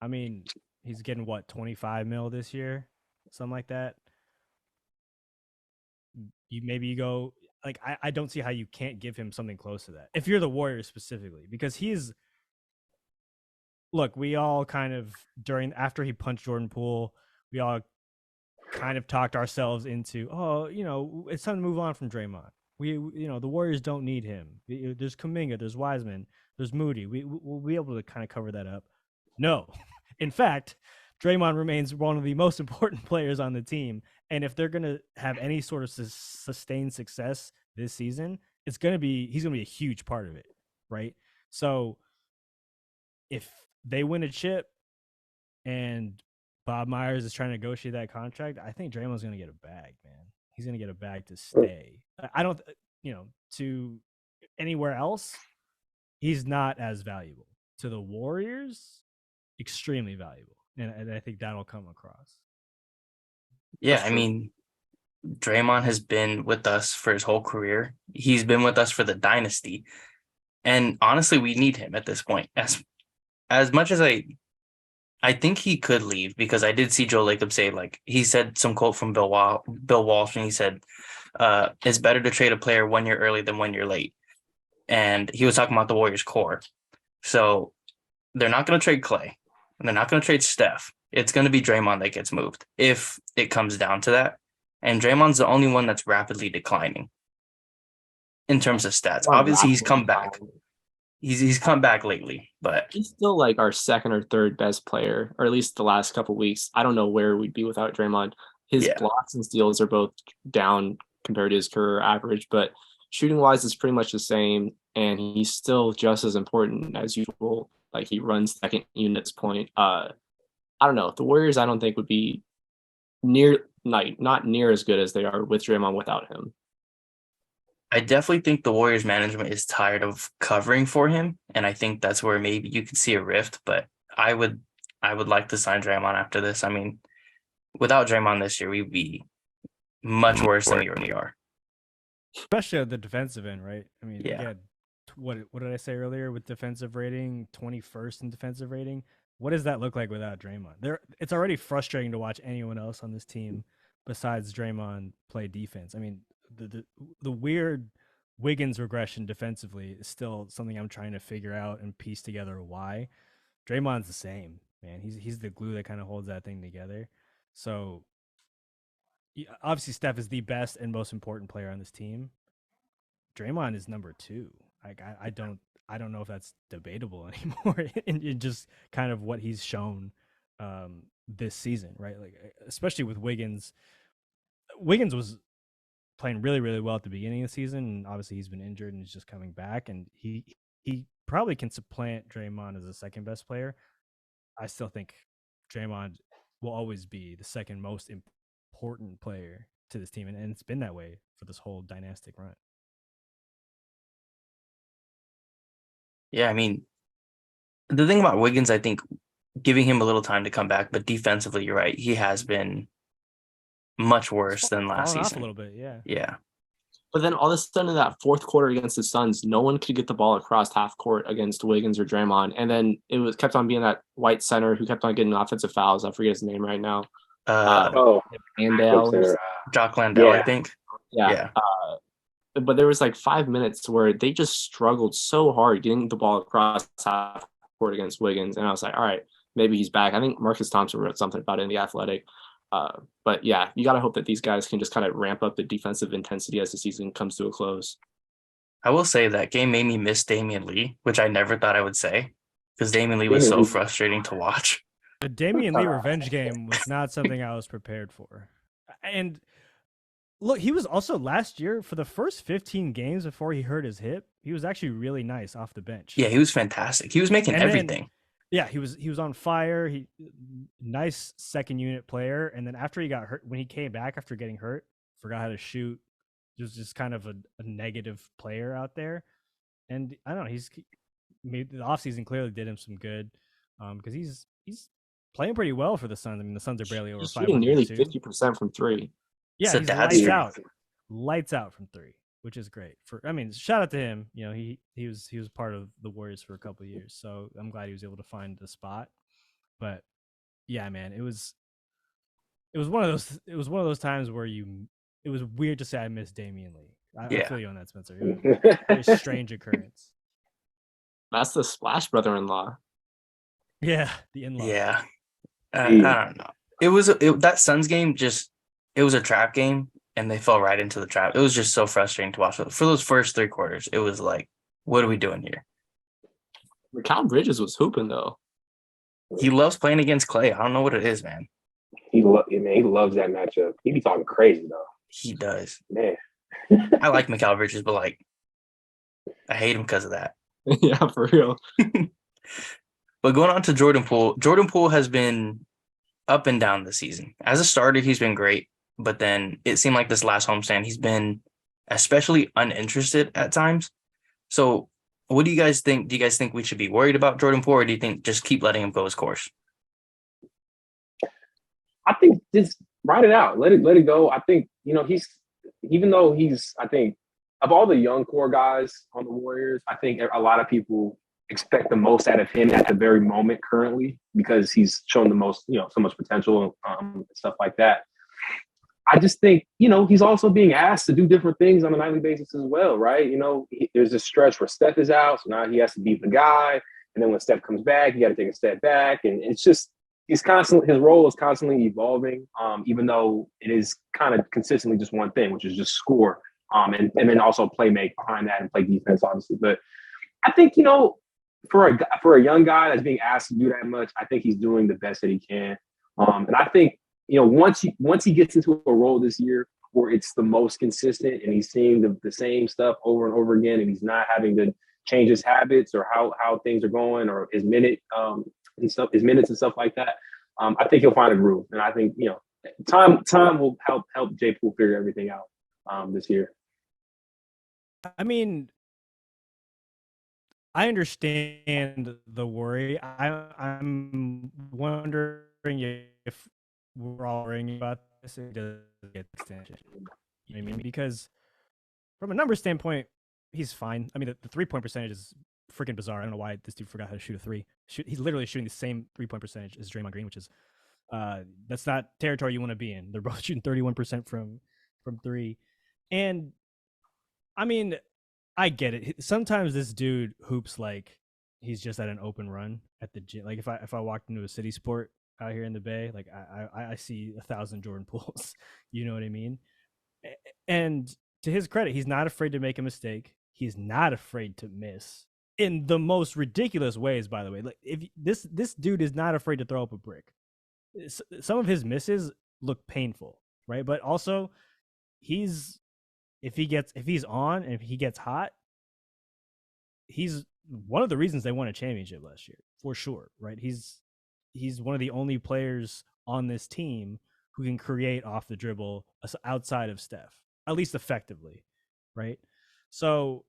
I mean, he's getting what, 25 mil this year, something like that. You go like I don't see how you can't give him something close to that if you're the Warriors specifically, because look, we all kind of after he punched Jordan Poole, we all kind of talked ourselves into, it's time to move on from Draymond. The Warriors don't need him. There's Kuminga, there's Wiseman, there's Moody. We'll be able to kind of cover that up. No, in fact, Draymond remains one of the most important players on the team. And if they're going to have any sort of sustained success this season, he's going to be a huge part of it, right? So if they win a chip and Bob Myers is trying to negotiate that contract, I think Draymond's going to get a bag, man. He's going to get a bag to stay. I don't, to anywhere else, he's not as valuable. To the Warriors, extremely valuable. And I think that'll come across. Yeah, I mean, Draymond has been with us for his whole career. He's been with us for the dynasty. And honestly, we need him at this point. As much as I think he could leave, because I did see Joe Lacob say, like, he said some quote from Bill Walsh, and he said, it's better to trade a player 1 year early than 1 year late. And he was talking about the Warriors core. So they're not going to trade Clay. And they're not going to trade Steph. It's going to be Draymond that gets moved if it comes down to that. And Draymond's the only one that's rapidly declining in terms of stats. Obviously, he's come back. He's come back lately, but he's still like our second or third best player, or at least the last couple of weeks. I don't know where we'd be without Draymond. His blocks and steals are both down compared to his career average, but shooting wise is pretty much the same, and he's still just as important as usual. Like, he runs second units point. I don't know. The Warriors, I don't think, would be not near as good as they are with Draymond without him. I definitely think the Warriors management is tired of covering for him, and I think that's where maybe you could see a rift. But I would like to sign Draymond after this. I mean, without Draymond this year, we'd be much worse than we already are. Especially at the defensive end, right? I mean, yeah. What did I say earlier with defensive rating? 21st in defensive rating. What does that look like without Draymond? It's already frustrating to watch anyone else on this team besides Draymond play defense. I mean, the weird Wiggins regression defensively is still something I'm trying to figure out and piece together why. Draymond's the same, man. He's the glue that kind of holds that thing together. So obviously Steph is the best and most important player on this team. Draymond is number 2. Like, I don't know if that's debatable anymore in just kind of what he's shown this season, right? Like, especially with Wiggins. Wiggins was playing really, really well at the beginning of the season, and obviously he's been injured and he's just coming back, and he probably can supplant Draymond as the second best player. I still think Draymond will always be the second most important player to this team, and it's been that way for this whole dynastic run. Yeah, I mean, the thing about Wiggins, I think giving him a little time to come back, but defensively, you're right, he has been much worse than last season. Off a little bit, yeah. Yeah. But then all of a sudden in that fourth quarter against the Suns, no one could get the ball across half court against Wiggins or Draymond. And then it kept on being that white center who kept on getting offensive fouls. I forget his name right now. Landale. Jock Landale, I think. Yeah. But there was like 5 minutes where they just struggled so hard getting the ball across half court against Wiggins. And I was like, all right, maybe he's back. I think Marcus Thompson wrote something about it in The Athletic. But yeah, you got to hope that these guys can just kind of ramp up the defensive intensity as the season comes to a close. I will say that game made me miss Damian Lee, which I never thought I would say, because Damian Lee was so frustrating to watch. The Damian Lee revenge game was not something I was prepared for. And look, he was also last year, for the first 15 games before he hurt his hip, he was actually really nice off the bench. Yeah, he was fantastic. He was making everything. Yeah, he was on fire. Nice second unit player. And then after he got hurt, when he came back after getting hurt, forgot how to shoot. He was just kind of a negative player out there. And I don't know, the offseason clearly did him some good because he's playing pretty well for the Suns. I mean, the Suns are barely over 500. Shooting nearly 50% from 3. Yeah, he's lights out from 3. Which is great. Shout out to him. You know, he was part of the Warriors for a couple of years, so I'm glad he was able to find the spot. But yeah, man, it was one of those times where it was weird to say I miss Damian Lee. I feel you on that, Spencer. It was a very strange occurrence. That's the Splash brother-in-law. Yeah, the in-law. Yeah, I don't know. That Suns game it was a trap game. And they fell right into the trap. It was just so frustrating to watch. For those first 3 quarters, it was like, what are we doing here? Mikal Bridges was hooping, though. He loves playing against Clay. I don't know what it is, man. He loves that matchup. He be talking crazy, though. He does. Man. I like Mikal Bridges, but, like, I hate him because of that. Yeah, for real. But going on to Jordan Poole. Jordan Poole has been up and down this season. As a starter, he's been great, but then it seemed like this last homestand, he's been especially uninterested at times. So what do you guys think? Do you guys think we should be worried about Jordan Poole, or do you think just keep letting him go his course? I think just ride it out. Let it go. I think, I think of all the young core guys on the Warriors, I think a lot of people expect the most out of him at the very moment currently because he's shown the most, so much potential and stuff like that. I just think, he's also being asked to do different things on a nightly basis as well, right? There's a stretch where Steph is out, so now he has to be the guy. And then when Steph comes back, you got to take a step back. And it's just, his role is constantly evolving, even though it is kind of consistently just one thing, which is just score. And then also play make behind that and play defense, obviously. But I think, for a young guy that's being asked to do that much, I think he's doing the best that he can. And I think, once he gets into a role this year where it's the most consistent and he's seeing the same stuff over and over again, and he's not having to change his habits or how things are going or his minutes and stuff like that, I think he'll find a groove. And I think, time will help J. Poole figure everything out this year. I mean, I understand the worry. I'm wondering if we're all worrying about this. It doesn't get extension. You know what I mean? Because from a number standpoint, he's fine. I mean, the 3-point percentage is freaking bizarre. I don't know why this dude forgot how to shoot a three. He's literally shooting the same 3-point percentage as Draymond Green, which is that's not territory you want to be in. They're both shooting 31% from three. And I mean, I get it. Sometimes this dude hoops like he's just at an open run at the gym. Like if I walked into a city sport out here in the Bay, like I see 1,000 Jordan Pooles. You know what I mean? And to his credit, he's not afraid to make a mistake. He's not afraid to miss in the most ridiculous ways, by the way. Like if this dude is not afraid to throw up a brick. Some of his misses look painful, right? But also if he's on and if he gets hot, he's one of the reasons they won a championship last year, for sure, right? He's one of the only players on this team who can create off the dribble outside of Steph, at least effectively, right? So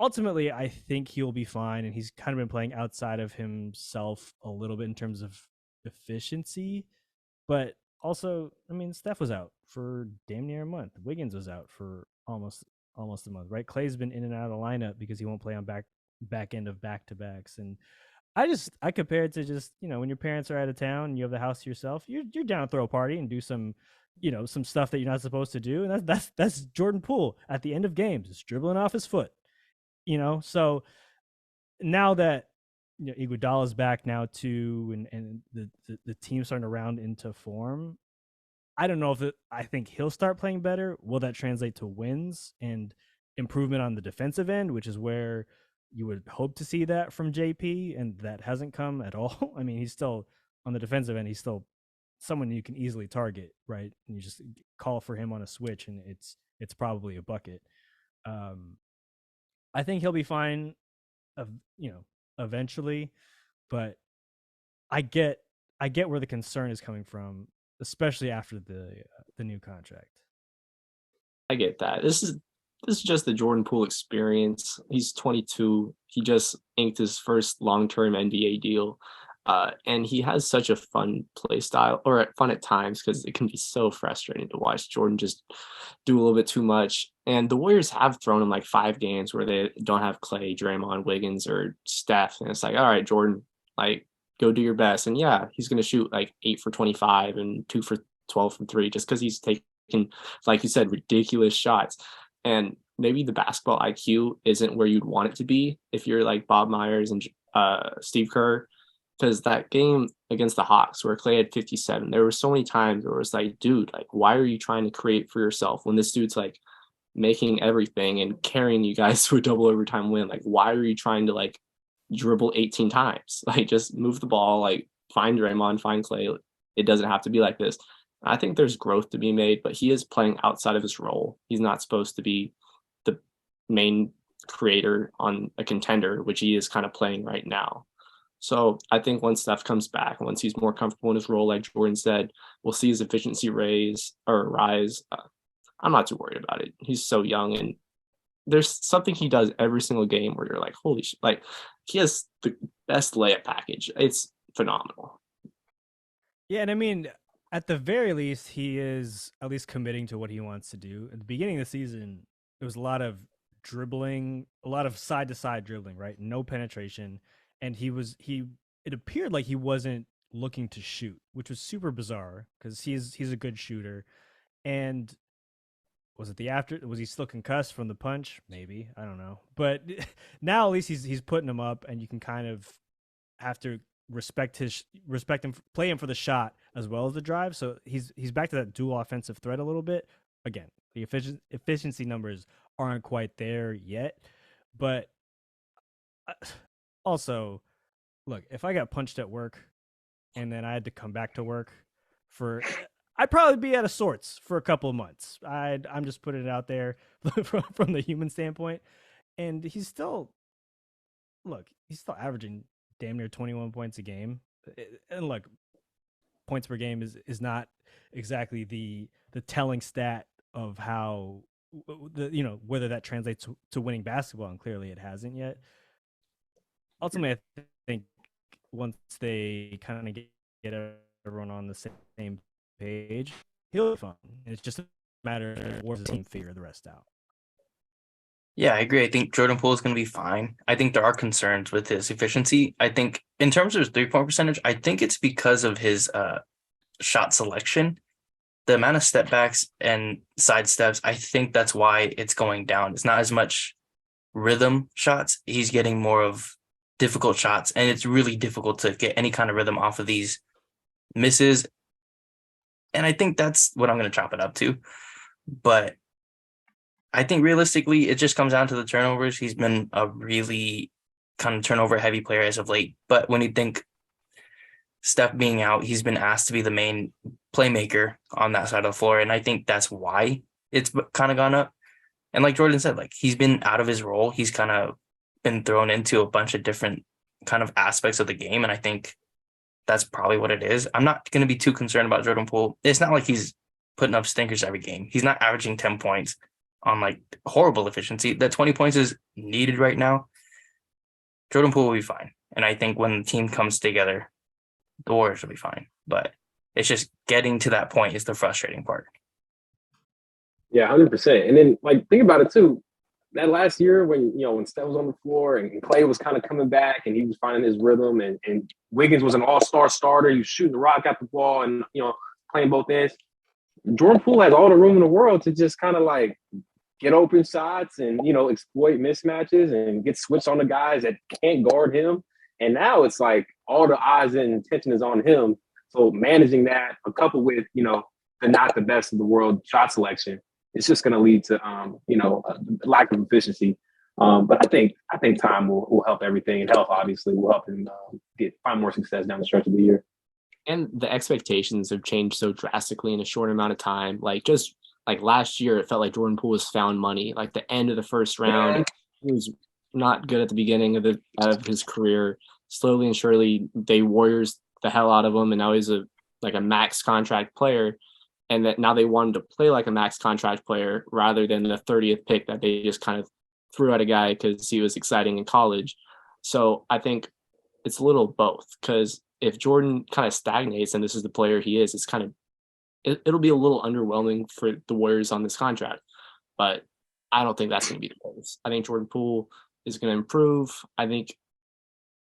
ultimately, I think he'll be fine, and he's kind of been playing outside of himself a little bit in terms of efficiency, but also, I mean, Steph was out for damn near a month. Wiggins was out for almost a month, right? Clay's been in and out of the lineup because he won't play on back end of back-to-backs. And I compare it to just, when your parents are out of town and you have the house to yourself, you're down to throw a party and do some, some stuff that you're not supposed to do. And that's Jordan Poole at the end of games, just dribbling off his foot, So now that Iguodala's back now too, and the team's starting to round into form, I don't know I think he'll start playing better. Will that translate to wins and improvement on the defensive end, which is where you would hope to see that from JP, and that hasn't come at all. I mean, he's still on the defensive end. He's still someone you can easily target, right? And you just call for him on a switch, and it's probably a bucket. I think he'll be fine, eventually, but I get where the concern is coming from, especially after the new contract. I get that. This is just the Jordan Poole experience. He's 22. He just inked his first long-term NBA deal. And he has such a fun play style, or fun at times, because it can be so frustrating to watch Jordan just do a little bit too much. And the Warriors have thrown him like 5 games where they don't have Clay, Draymond, Wiggins, or Steph. And it's like, all right, Jordan, like, go do your best. And yeah, he's going to shoot like 8 for 25 and 2 for 12 from 3, just because he's taking, like you said, ridiculous shots. And maybe the basketball IQ isn't where you'd want it to be if you're like Bob Myers and Steve Kerr. Because that game against the Hawks where Clay had 57, there were so many times where it was like, dude, like, why are you trying to create for yourself when this dude's like making everything and carrying you guys to a double overtime win? Like, why are you trying to like dribble 18 times? Like, just move the ball, like find Draymond, find Clay. It doesn't have to be like this. I think there's growth to be made, but he is playing outside of his role. He's not supposed to be the main creator on a contender, which he is kind of playing right now. So I think once Steph comes back, once he's more comfortable in his role, like Jordan said, we'll see his efficiency rise. I'm not too worried about it. He's so young, and there's something he does every single game where you're like, holy shit. Like, he has the best layup package. It's phenomenal. Yeah, and I mean, at the very least, he is at least committing to what he wants to do. At the beginning of the season, it was a lot of dribbling, a lot of side to side dribbling, right? No penetration. And it appeared like he wasn't looking to shoot, which was super bizarre because he's a good shooter. And was he still concussed from the punch? Maybe. I don't know. But now at least he's putting him up, and you can kind of have to respect him, play him for the shot as well as the drive. So he's back to that dual offensive threat a little bit. Again, the efficiency numbers aren't quite there yet, but also, look, if I got punched at work and then I had to come back to work I'd probably be out of sorts for a couple of months. I'm just putting it out there from the human standpoint. And he's still averaging damn near 21 points a game. And look, points per game is not exactly the telling stat of how whether that translates to winning basketball, and clearly it hasn't yet. Ultimately, I think once they kind of get everyone on the same page, he'll be fun. And it's just a matter of where the team figure the rest out. Yeah, I agree. I think Jordan Poole is going to be fine. I think there are concerns with his efficiency. I think in terms of his 3-point percentage, I think it's because of his shot selection. The amount of step backs and side steps, I think that's why it's going down. It's not as much rhythm shots. He's getting more of difficult shots, and it's really difficult to get any kind of rhythm off of these misses. And I think that's what I'm going to chop it up to. But I think realistically, it just comes down to the turnovers. He's been a really kind of turnover heavy player as of late. But when you think Steph being out, he's been asked to be the main playmaker on that side of the floor. And I think that's why it's kind of gone up. And like Jordan said, like, he's been out of his role. He's kind of been thrown into a bunch of different kind of aspects of the game. And I think that's probably what it is. I'm not going to be too concerned about Jordan Poole. It's not like he's putting up stinkers every game. He's not averaging 10 points on like horrible efficiency. That 20 points is needed right now. Jordan Poole will be fine. And I think when the team comes together, the Warriors will be fine. But it's just getting to that point is the frustrating part. Yeah, 100%. And then, like, think about it too. That last year when Steph was on the floor and Clay was kind of coming back and he was finding his rhythm, and Wiggins was an all-star starter. He was shooting the rock at the ball and, playing both ends. Jordan Poole has all the room in the world to just kind of like get open shots and, exploit mismatches and get switched on the guys that can't guard him. And now it's like all the eyes and attention is on him. So managing that, coupled with, the not the best of the world shot selection, it's just going to lead to, a lack of efficiency. But I think time will help everything, and health obviously will help him find more success down the stretch of the year. And the expectations have changed so drastically in a short amount of time. Like, just like last year, it felt like Jordan Poole was found money. Like the end of the first round, he was not good at the beginning of his career. Slowly and surely, they Warriors the hell out of him, and now he's a max contract player. And that now they wanted to play like a max contract player rather than the 30th pick that they just kind of threw at a guy because he was exciting in college. So I think it's a little both, because if Jordan kind of stagnates and this is the player he is, it's kind of it'll be a little underwhelming for the Warriors on this contract. But I don't think that's going to be the case. I think Jordan Poole is going to improve. I think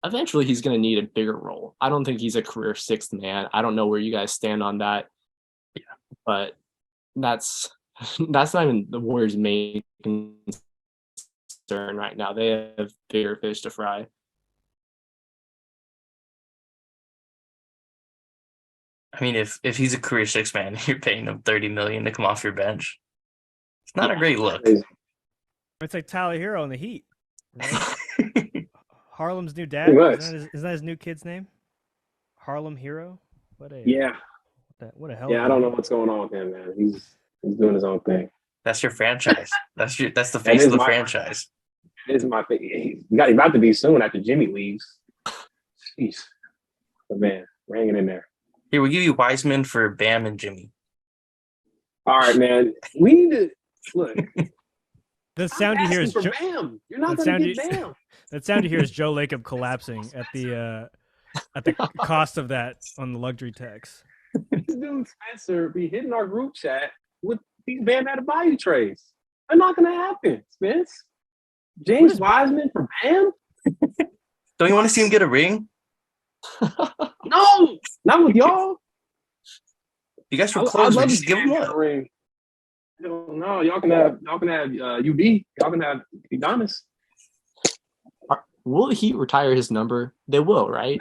eventually he's going to need a bigger role. I don't think he's a career sixth man. I don't know where you guys stand on that. Yeah, but that's not even the Warriors' main concern right now. They have bigger fish to fry. I mean, if he's a career six man, you're paying him $30 million to come off your bench. It's not a great look. It's like Tyler Hero in the Heat, right? Harlem's new dad. Is that his new kid's name? Harlem Hero. What a hell. Yeah, I don't know what's going on with him, man. He's doing his own thing. That's your franchise. That's the face of the franchise. It is my thing. He's about to be soon after Jimmy leaves. Jeez. But man, we're hanging in there. Here, we give you Wiseman for Bam and Jimmy. All right, man. We need to look. The sound you hear is Bam. You're not that going to sound get Bam. that sound you hear is Joe Lacob collapsing at the cost of that on the luxury tax. This dude Spencer be hitting our group chat with these Bam out of value trades. They're not going to happen, Spence. James Wiseman for Bam? Don't you want to see him get a ring? No, not with y'all. You guys were close. I'd love Just to give him a one. ring. No, y'all can have UD. Y'all can have Udonis. Will he retire his number? They will, right?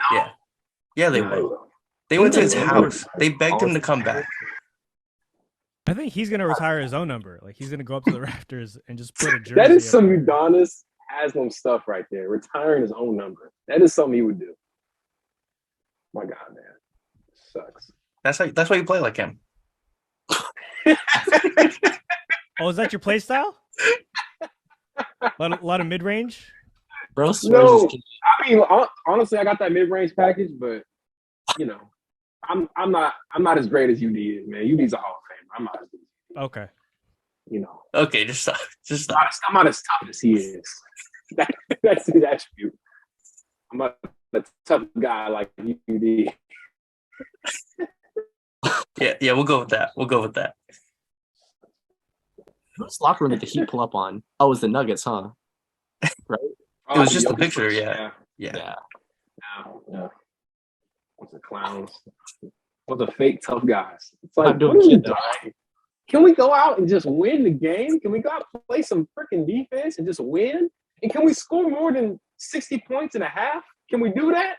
Yeah, they will. They went to his house. They begged him to come back. I think he's gonna retire his own number. Like he's gonna go up to the rafters and just put a jersey. That is up some there. Udonis Haslam stuff right there. Retiring his own number. That is something he would do. My God, man, sucks. That's why you play like him. Oh, is that your play style? A lot of mid range. Bro, swears No, his- I mean honestly, I got that mid-range package, but you know, I'm not as great as UD is, man. UD's a Hall of Famer. I'm not as good. Okay. You know, Okay, just stop. Just stop. I'm not as tough as he is. That's his attribute. I'm not a tough guy like UD. Yeah, we'll go with that. Whose locker room did the Heat pull up on? Oh, it was the Nuggets, huh? Right? It was just a Jokic picture, first, yeah. Yeah. What's the clowns? What's the fake tough guys? It's like, I'm doing what are we shit, though. doing? Can we go out and just win the game? Can we go out and play some freaking defense and just win? And can we score more than 60 points in a half? Can we do that?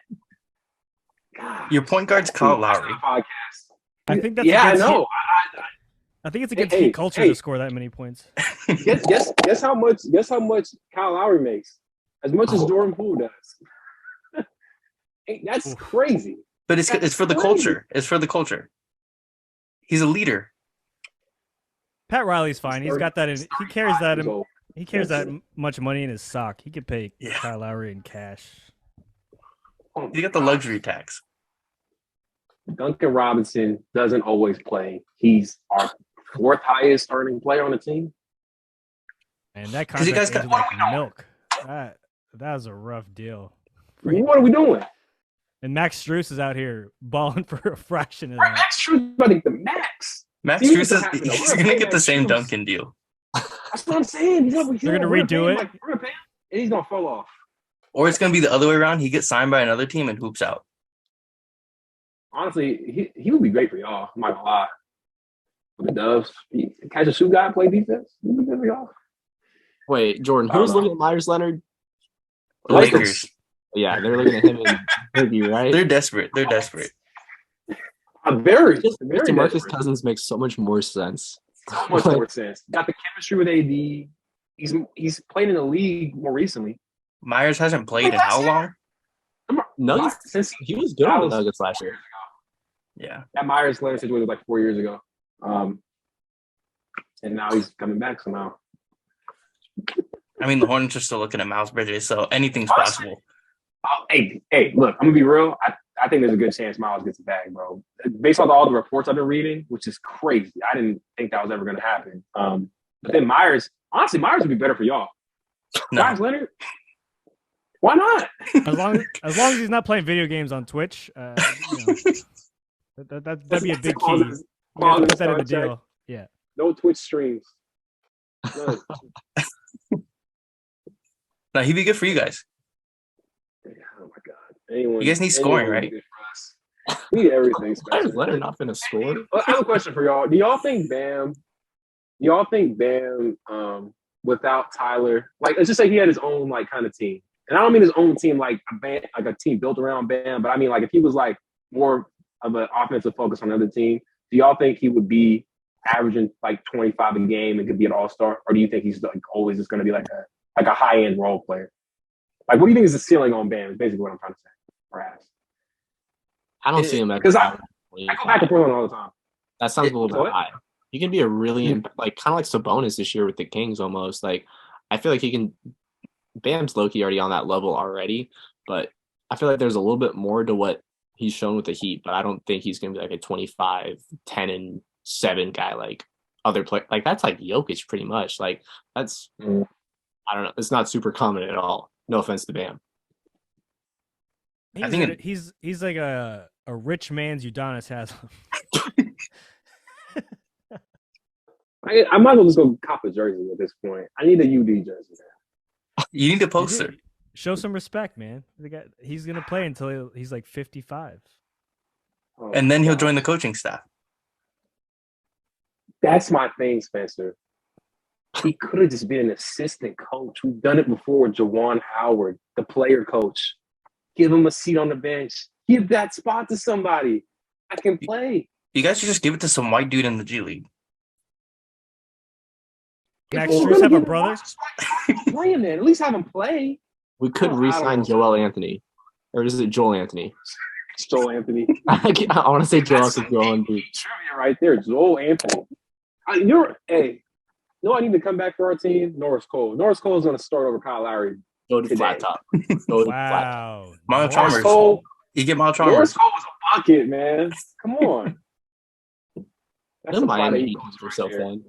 God, Your point guard's Kyle Lowry. podcast. I think that's I against know. Heat- I think it's against Hey, Heat culture hey. to score that many points. Guess how much Kyle Lowry makes? As much as Jordan Poole does. Hey, that's Oof. crazy. But it's for the That's culture. It's for the culture. He's a leader. Pat Riley's fine. He's got that in. He carries that. In, So, he carries that much money in his sock. He could pay Yeah. Kyle Lowry in cash. You got the luxury tax. Duncan Robinson doesn't always play. He's our fourth highest earning player on the team. And that 'Cause you contract guys is got- like milk. That was a rough deal. What are we doing? And Max Strus is out here balling for a fraction of Right, that. Max Strus about to get the max. Max See, Strus what's is happening? he's We're gonna pay get the Max same Strus. Duncan deal. That's what I'm saying. They're gonna we're redo pay him, it? like, we're gonna pay him, and he's gonna fall off. Or it's gonna be the other way around. He gets signed by another team and hoops out. Honestly, he would be great for y'all. I'm not gonna lie. With the Doves, catch a shoot guy, play defense. He'd be good for y'all. Wait, Jordan, I don't who's know. looking at Myers Leonard? The Lakers. Yeah, they're looking at him and Biggie, right? They're desperate. They're desperate. I'm very DeMarcus desperate. Cousins makes so much more sense. So much more sense. Got the chemistry with AD. He's played in the league more recently. Myers hasn't played in how long? Nuggets, Since he was good on the Nuggets last year. Yeah. that Myers Leonard situation was like 4 years ago. And now he's coming back somehow. I mean, the Hornets are still looking at Miles Bridges, so anything's possible. Oh, hey, look, I'm gonna be real. I think there's a good chance Miles gets it back, bro. Based on all the reports I've been reading, which is crazy. I didn't think that was ever gonna happen. But then Myers would be better for y'all. No. Myers Leonard, why not? As long as he's not playing video games on Twitch, that'd be a big key. You gotta put that in the deal. Yeah. No Twitch streams. None. No, he'd be good for you guys. Oh my God. Anyone, You guys need scoring, anyone would right? be good for us. We need everything. Why is Spencer. Leonard not going to score? I have a question for y'all. Do y'all think Bam without Tyler, like let's just say he had his own like kind of team. And I don't mean his own team like a team built around Bam, but I mean like if he was like more of an offensive focus on another team, do y'all think he would be averaging like 25 a game and could be an all-star? Or do you think he's like always just gonna be like a high-end role player? Like what do you think is the ceiling on Bam is basically what I'm trying to say or ask. I don't see him Because I as go back and forth on all the time. That sounds a little What? bit high. He can be a really like kind of like Sabonis this year with the Kings almost. Like I feel like he can. Bam's low-key already on that level already, but I feel like there's a little bit more to what he's shown with the Heat, but I don't think he's going to be like a 25, 10, and 7 guy like other play. Like that's like Jokic pretty much. Like that's I don't know. It's not super common at all. No offense to Bam. He's like a rich man's Udonis Haslem. I might as well just go cop a jersey at this point. I need a UD jersey now. You need a poster. Show some respect, man. He's gonna play until he's like 55, and then he'll join the coaching staff. That's my thing, Spencer. He could have just been an assistant coach. We've done it before with Juwan Howard, the player coach. Give him a seat on the bench. Give that spot to somebody. I can play. You guys should just give it to some white dude in the G League. Max Strus have a brother? Play him then. At least have him play. We could re-sign Joel Anthony. Or is it Joel Anthony? It's Joel Anthony. I want to say Joel Anthony. Trivia right there. Joel Anthony. I need to come back for our team. Norris Cole. Norris Cole is going to start over Kyle Lowry. Go to flat top. Wow. Miles Chalmers. You get Miles Chalmers. Norris Cole was a bucket, man. Come on. That's the Miami Heat were so fun.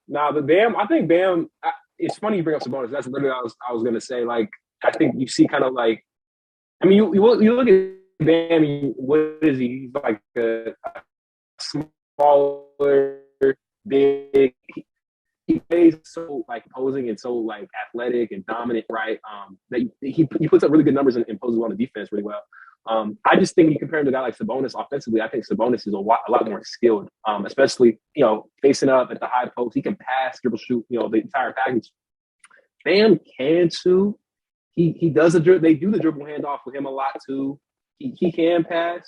Now the Bam, I think Bam. It's funny you bring up Sabonis. That's literally what I was gonna say. Like I think you see kind of like, I mean, you look at Bam. What is he? He's like a smaller, big. He plays so like posing and so like athletic and dominant, right? That he puts up really good numbers and poses well on the defense really well. I just think you compare him to a guy like Sabonis offensively. I think Sabonis is a lot more skilled, especially facing up at the high post. He can pass, dribble, shoot, the entire package. Bam can too. He does they do the dribble handoff with him a lot too. He can pass.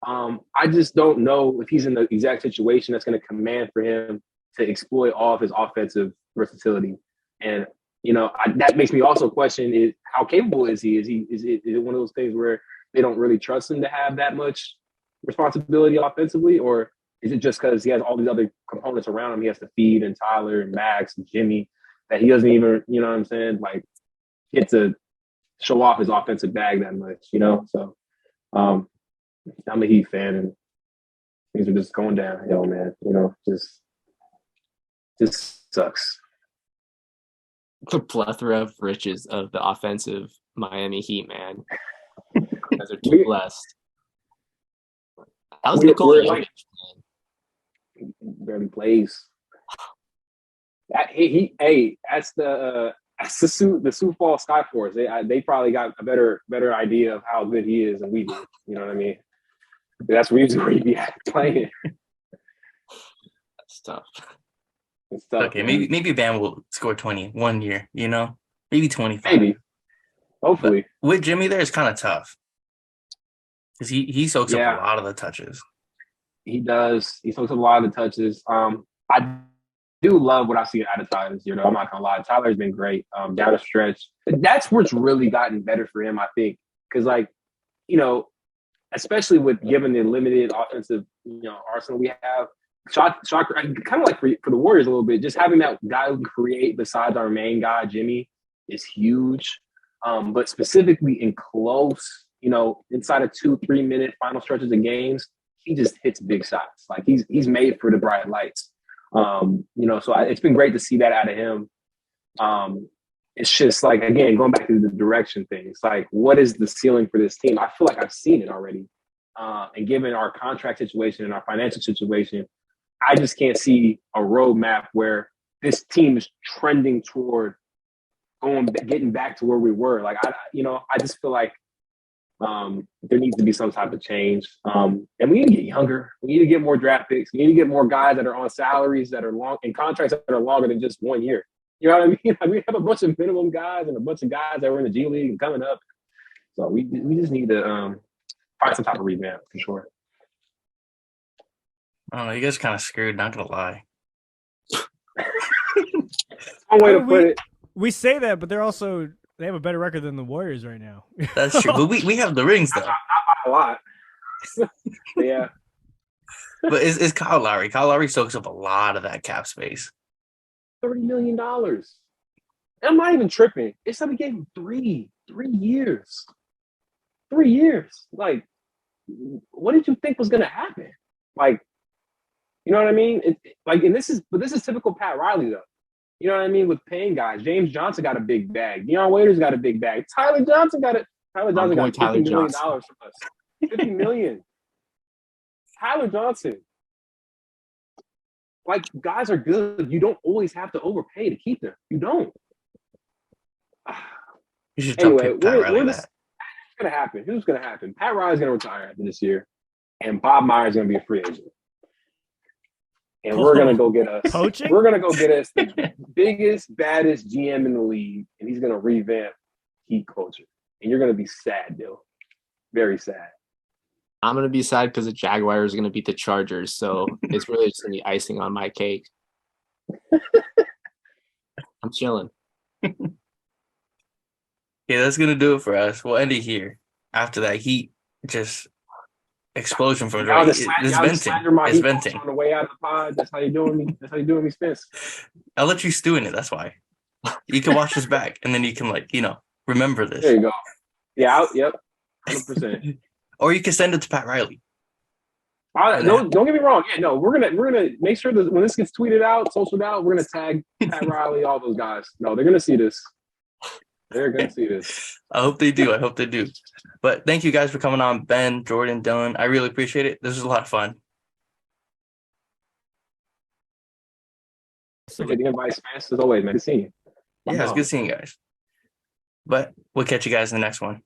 I just don't know if he's in the exact situation that's going to command for him to exploit all of his offensive versatility. And that makes me also question is how capable is he? Is it one of those things where they don't really trust him to have that much responsibility offensively, or is it just because he has all these other components around him he has to feed, and Tyler and Max and Jimmy, that he doesn't even, you know what I'm saying, like get to show off his offensive bag that much, So I'm a Heat fan, and things are just going downhill, man. Just sucks. The plethora of riches of the offensive Miami Heat, man. You guys are too blessed. That was Nikola Jokic, man. Barely plays. That's the Sioux Falls Skyforce. They probably got a better idea of how good he is than we do. You know what I mean? That's usually where he'd be playing. That's tough. It's tough. Okay, maybe Bam will score 20 one year. Maybe 25. Maybe. Hopefully. But with Jimmy there, it's kind of tough because he soaks up a lot of the touches. He does. He soaks up a lot of the touches. I do love what I see out of Tyler this year, though. I'm not gonna lie. Tyler's been great down the stretch. That's what's really gotten better for him, I think, because especially with given the limited offensive arsenal we have. Shot, kind of like for the Warriors a little bit, just having that guy who can create besides our main guy, Jimmy, is huge. But specifically in close, inside of 2-3 minute final stretches of games, he just hits big shots. Like he's made for the bright lights. So it's been great to see that out of him. It's just like, again, going back to the direction thing. It's like, what is the ceiling for this team? I feel like I've seen it already. And given our contract situation and our financial situation, I just can't see a roadmap where this team is trending toward getting back to where we were. Like, I just feel like there needs to be some type of change. And we need to get younger. We need to get more draft picks. We need to get more guys that are on salaries that are long and contracts that are longer than just 1 year. You know what I mean? Like, we have a bunch of minimum guys and a bunch of guys that were in the G League and coming up. So we just need to find some type of revamp for sure. I don't know. You guys are kind of screwed, not going to lie. One way to put it. We say that, but they have a better record than the Warriors right now. That's true. But we have the rings, though. Not by a lot. Yeah. But it's Kyle Lowry. Kyle Lowry soaks up a lot of that cap space. $30 million. I'm not even tripping. It's like we gave him 3 years. 3 years. Like, what did you think was going to happen? Like, you know what I mean? And this is typical Pat Riley though. You know what I mean? With paying guys, James Johnson got a big bag. Deion Waiters got a big bag. Tyler Johnson got $50 million from us. $50 million. Tyler Johnson. Like, guys are good. You don't always have to overpay to keep them. You don't. You should Anyway, Pat Riley that. What's going to happen? Who's going to happen? Pat Riley's going to retire after this year, and Bob Myers is going to be a free agent. And we're going to go get us. Poaching? We're going to go get us the biggest, baddest GM in the league, and he's going to revamp Heat culture. And you're going to be sad, Bill. Very sad. I'm going to be sad because the Jaguars are going to beat the Chargers. So it's really just going to be icing on my cake. I'm chilling. Yeah, that's going to do it for us. We'll end it here. After that Heat just explosion from Jordan. It's venting. It's venting. On the way out of the pod. That's how you doing me. That's how you doing me, Spence. I'll let you stew in it. That's why. You can watch this back, and then you can remember this. There you go. Yeah. Yep. 100%. Or you can send it to Pat Riley. No, don't get me wrong. Yeah, no, we're gonna make sure that when this gets tweeted out, socialed out, we're gonna tag Pat Riley, all those guys. No, they're gonna see this. They're gonna see this. I hope they do. But thank you guys for coming on, Ben, Jordan, Dylan. I really appreciate it. This was a lot of fun. Appreciate the invite, Spence, as always, man. Good seeing you. Yeah, it's good seeing you guys. But we'll catch you guys in the next one.